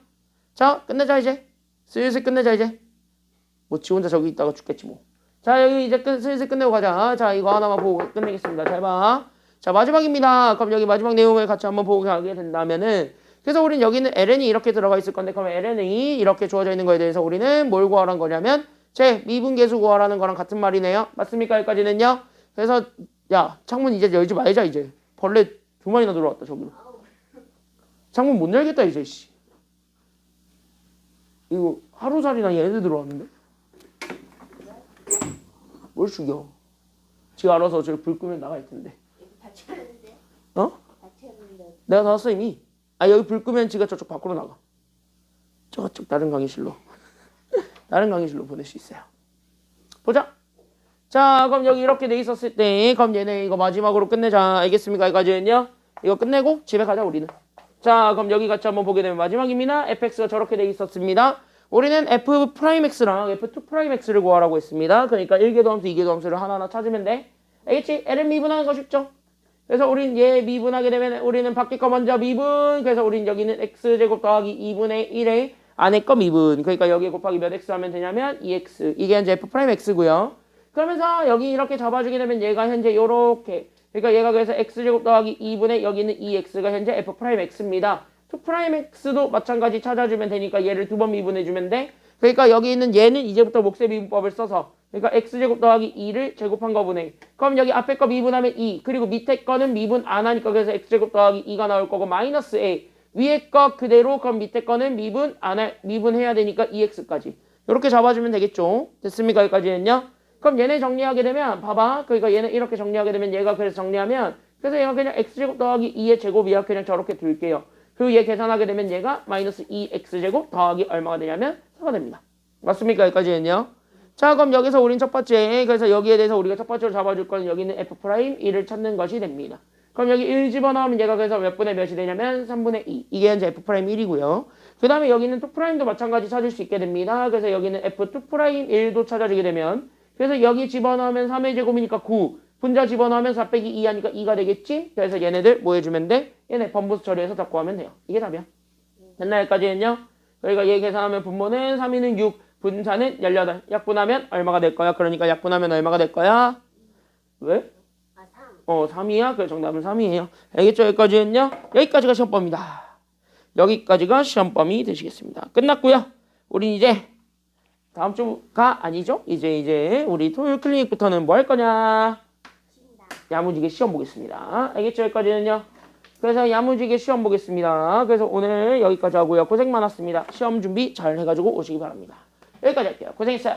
자, 끝내자 이제. 슬슬 끝내자 이제. 뭐 지 혼자 저기 있다가 죽겠지 뭐. 자, 여기 이제 슬슬 끝내고 가자. 자, 이거 하나만 보고 끝내겠습니다. 잘 봐. 자, 마지막입니다. 그럼 여기 마지막 내용을 같이 한번 보고 가게 된다면은, 그래서 우리는 여기는 ln이 이렇게 들어가 있을 건데, 그럼 ln이 이렇게 주어져 있는 거에 대해서 우리는 뭘 구하라는 거냐면 제 미분계수 구하라는 거랑 같은 말이네요. 맞습니까? 여기까지는요. 그래서 야, 창문 이제 열지 말자 이제. 벌레 두 마리나 들어왔다 저기로. 창문 못 열겠다 이제 씨. 이거 하루살이나 얘네들 들어왔는데? 뭘 죽여? 지가 알아서 저기 불 끄면 나갈 텐데. 여기 닫혔는데? 어? 닫혔는데. 내가 닫았어 이미. 아 여기 불 끄면 지가 저쪽 밖으로 나가. 저쪽 다른 강의실로. 다른 강의실로 보낼 수 있어요. 보자. 자, 그럼 여기 이렇게 돼 있었을 때, 그럼 얘네 이거 마지막으로 끝내자. 알겠습니까? 여기까지는요. 이거 끝내고 집에 가자 우리는. 자, 그럼 여기 같이 한번 보게 되면 마지막입니다. fx가 저렇게 돼 있었습니다. 우리는 f'x랑 f2'x를 구하라고 했습니다. 그러니까 1계도 함수, 2계도 함수를 하나하나 찾으면 돼. 알겠지? ln 미분하는 거 쉽죠? 그래서 우린 얘 미분하게 되면 우리는 밖에 거 먼저 미분. 그래서 우린 여기는 x제곱 더하기 2분의 1의 안에 거 미분. 그러니까 여기에 곱하기 몇 x 하면 되냐면 2x. 이게 현재 f'x고요. 그러면서 여기 이렇게 잡아주게 되면 얘가 현재 요렇게. 그러니까 얘가 그래서 x제곱 더하기 2분의 여기는 2x가 현재 f'x입니다. 2'x도 마찬가지 찾아주면 되니까 얘를 두 번 미분해주면 돼. 그러니까 여기 있는 얘는 이제부터 몫의 미분법을 써서 그러니까 x제곱 더하기 2를 제곱한 거분해. 그럼 여기 앞에 거 미분하면 2 그리고 밑에 거는 미분 안 하니까 그래서 x제곱 더하기 2가 나올 거고 마이너스 a 위에 거 그대로 그럼 밑에 거는 미분해야 되니까 2x까지 이렇게 잡아주면 되겠죠. 됐습니까? 여기까지는요. 그럼 얘네 정리하게 되면 봐봐. 그러니까 얘는 이렇게 정리하게 되면 얘가 그래서 정리하면 그래서 얘가 그냥 x제곱 더하기 2의 제곱이야. 그냥 저렇게 둘게요. 그리고 얘 계산하게 되면 얘가 마이너스 2x제곱 더하기 얼마가 되냐면 4가 됩니다. 맞습니까? 여기까지는요. 자, 그럼 여기서 우린 첫 번째, 그래서 여기에 대해서 우리가 첫 번째로 잡아줄 거는 여기는 f'1을 찾는 것이 됩니다. 그럼 여기 1 집어넣으면 얘가 그래서 몇 분의 몇이 되냐면 3분의 2. 이게 현재 F'1이고요. 그 다음에 여기는 2'도 마찬가지 찾을 수 있게 됩니다. 그래서 여기는 F2'1도 찾아주게 되면 그래서 여기 집어넣으면 3의 제곱이니까 9. 분자 집어넣으면 4 빼기 2 하니까 2가 되겠지? 그래서 얘네들 뭐 해주면 돼? 얘네 번부수 처리해서 다 구하면 돼요. 이게 답이야. 됐나 여기까지는요? 저희가 얘 계산하면 분모는 3위는 6, 분자는 18. 약분하면 얼마가 될 거야? 그러니까 약분하면 얼마가 될 거야? 왜? 아, 3. 3이야? 그래 정답은 3이에요. 알겠죠? 여기까지는요? 여기까지가 시험범위다. 여기까지가 시험범위 되시겠습니다. 끝났고요. 우린 이제 다음 주가 아니죠? 이제 우리 토요일 클리닉부터는 뭐 할 거냐? 쉰다. 야무지게 시험 보겠습니다. 알겠죠? 여기까지는요? 그래서 야무지게 시험 보겠습니다. 그래서 오늘 여기까지 하고요. 고생 많았습니다. 시험 준비 잘 해가지고 오시기 바랍니다. 여기까지 할게요. 고생했어요.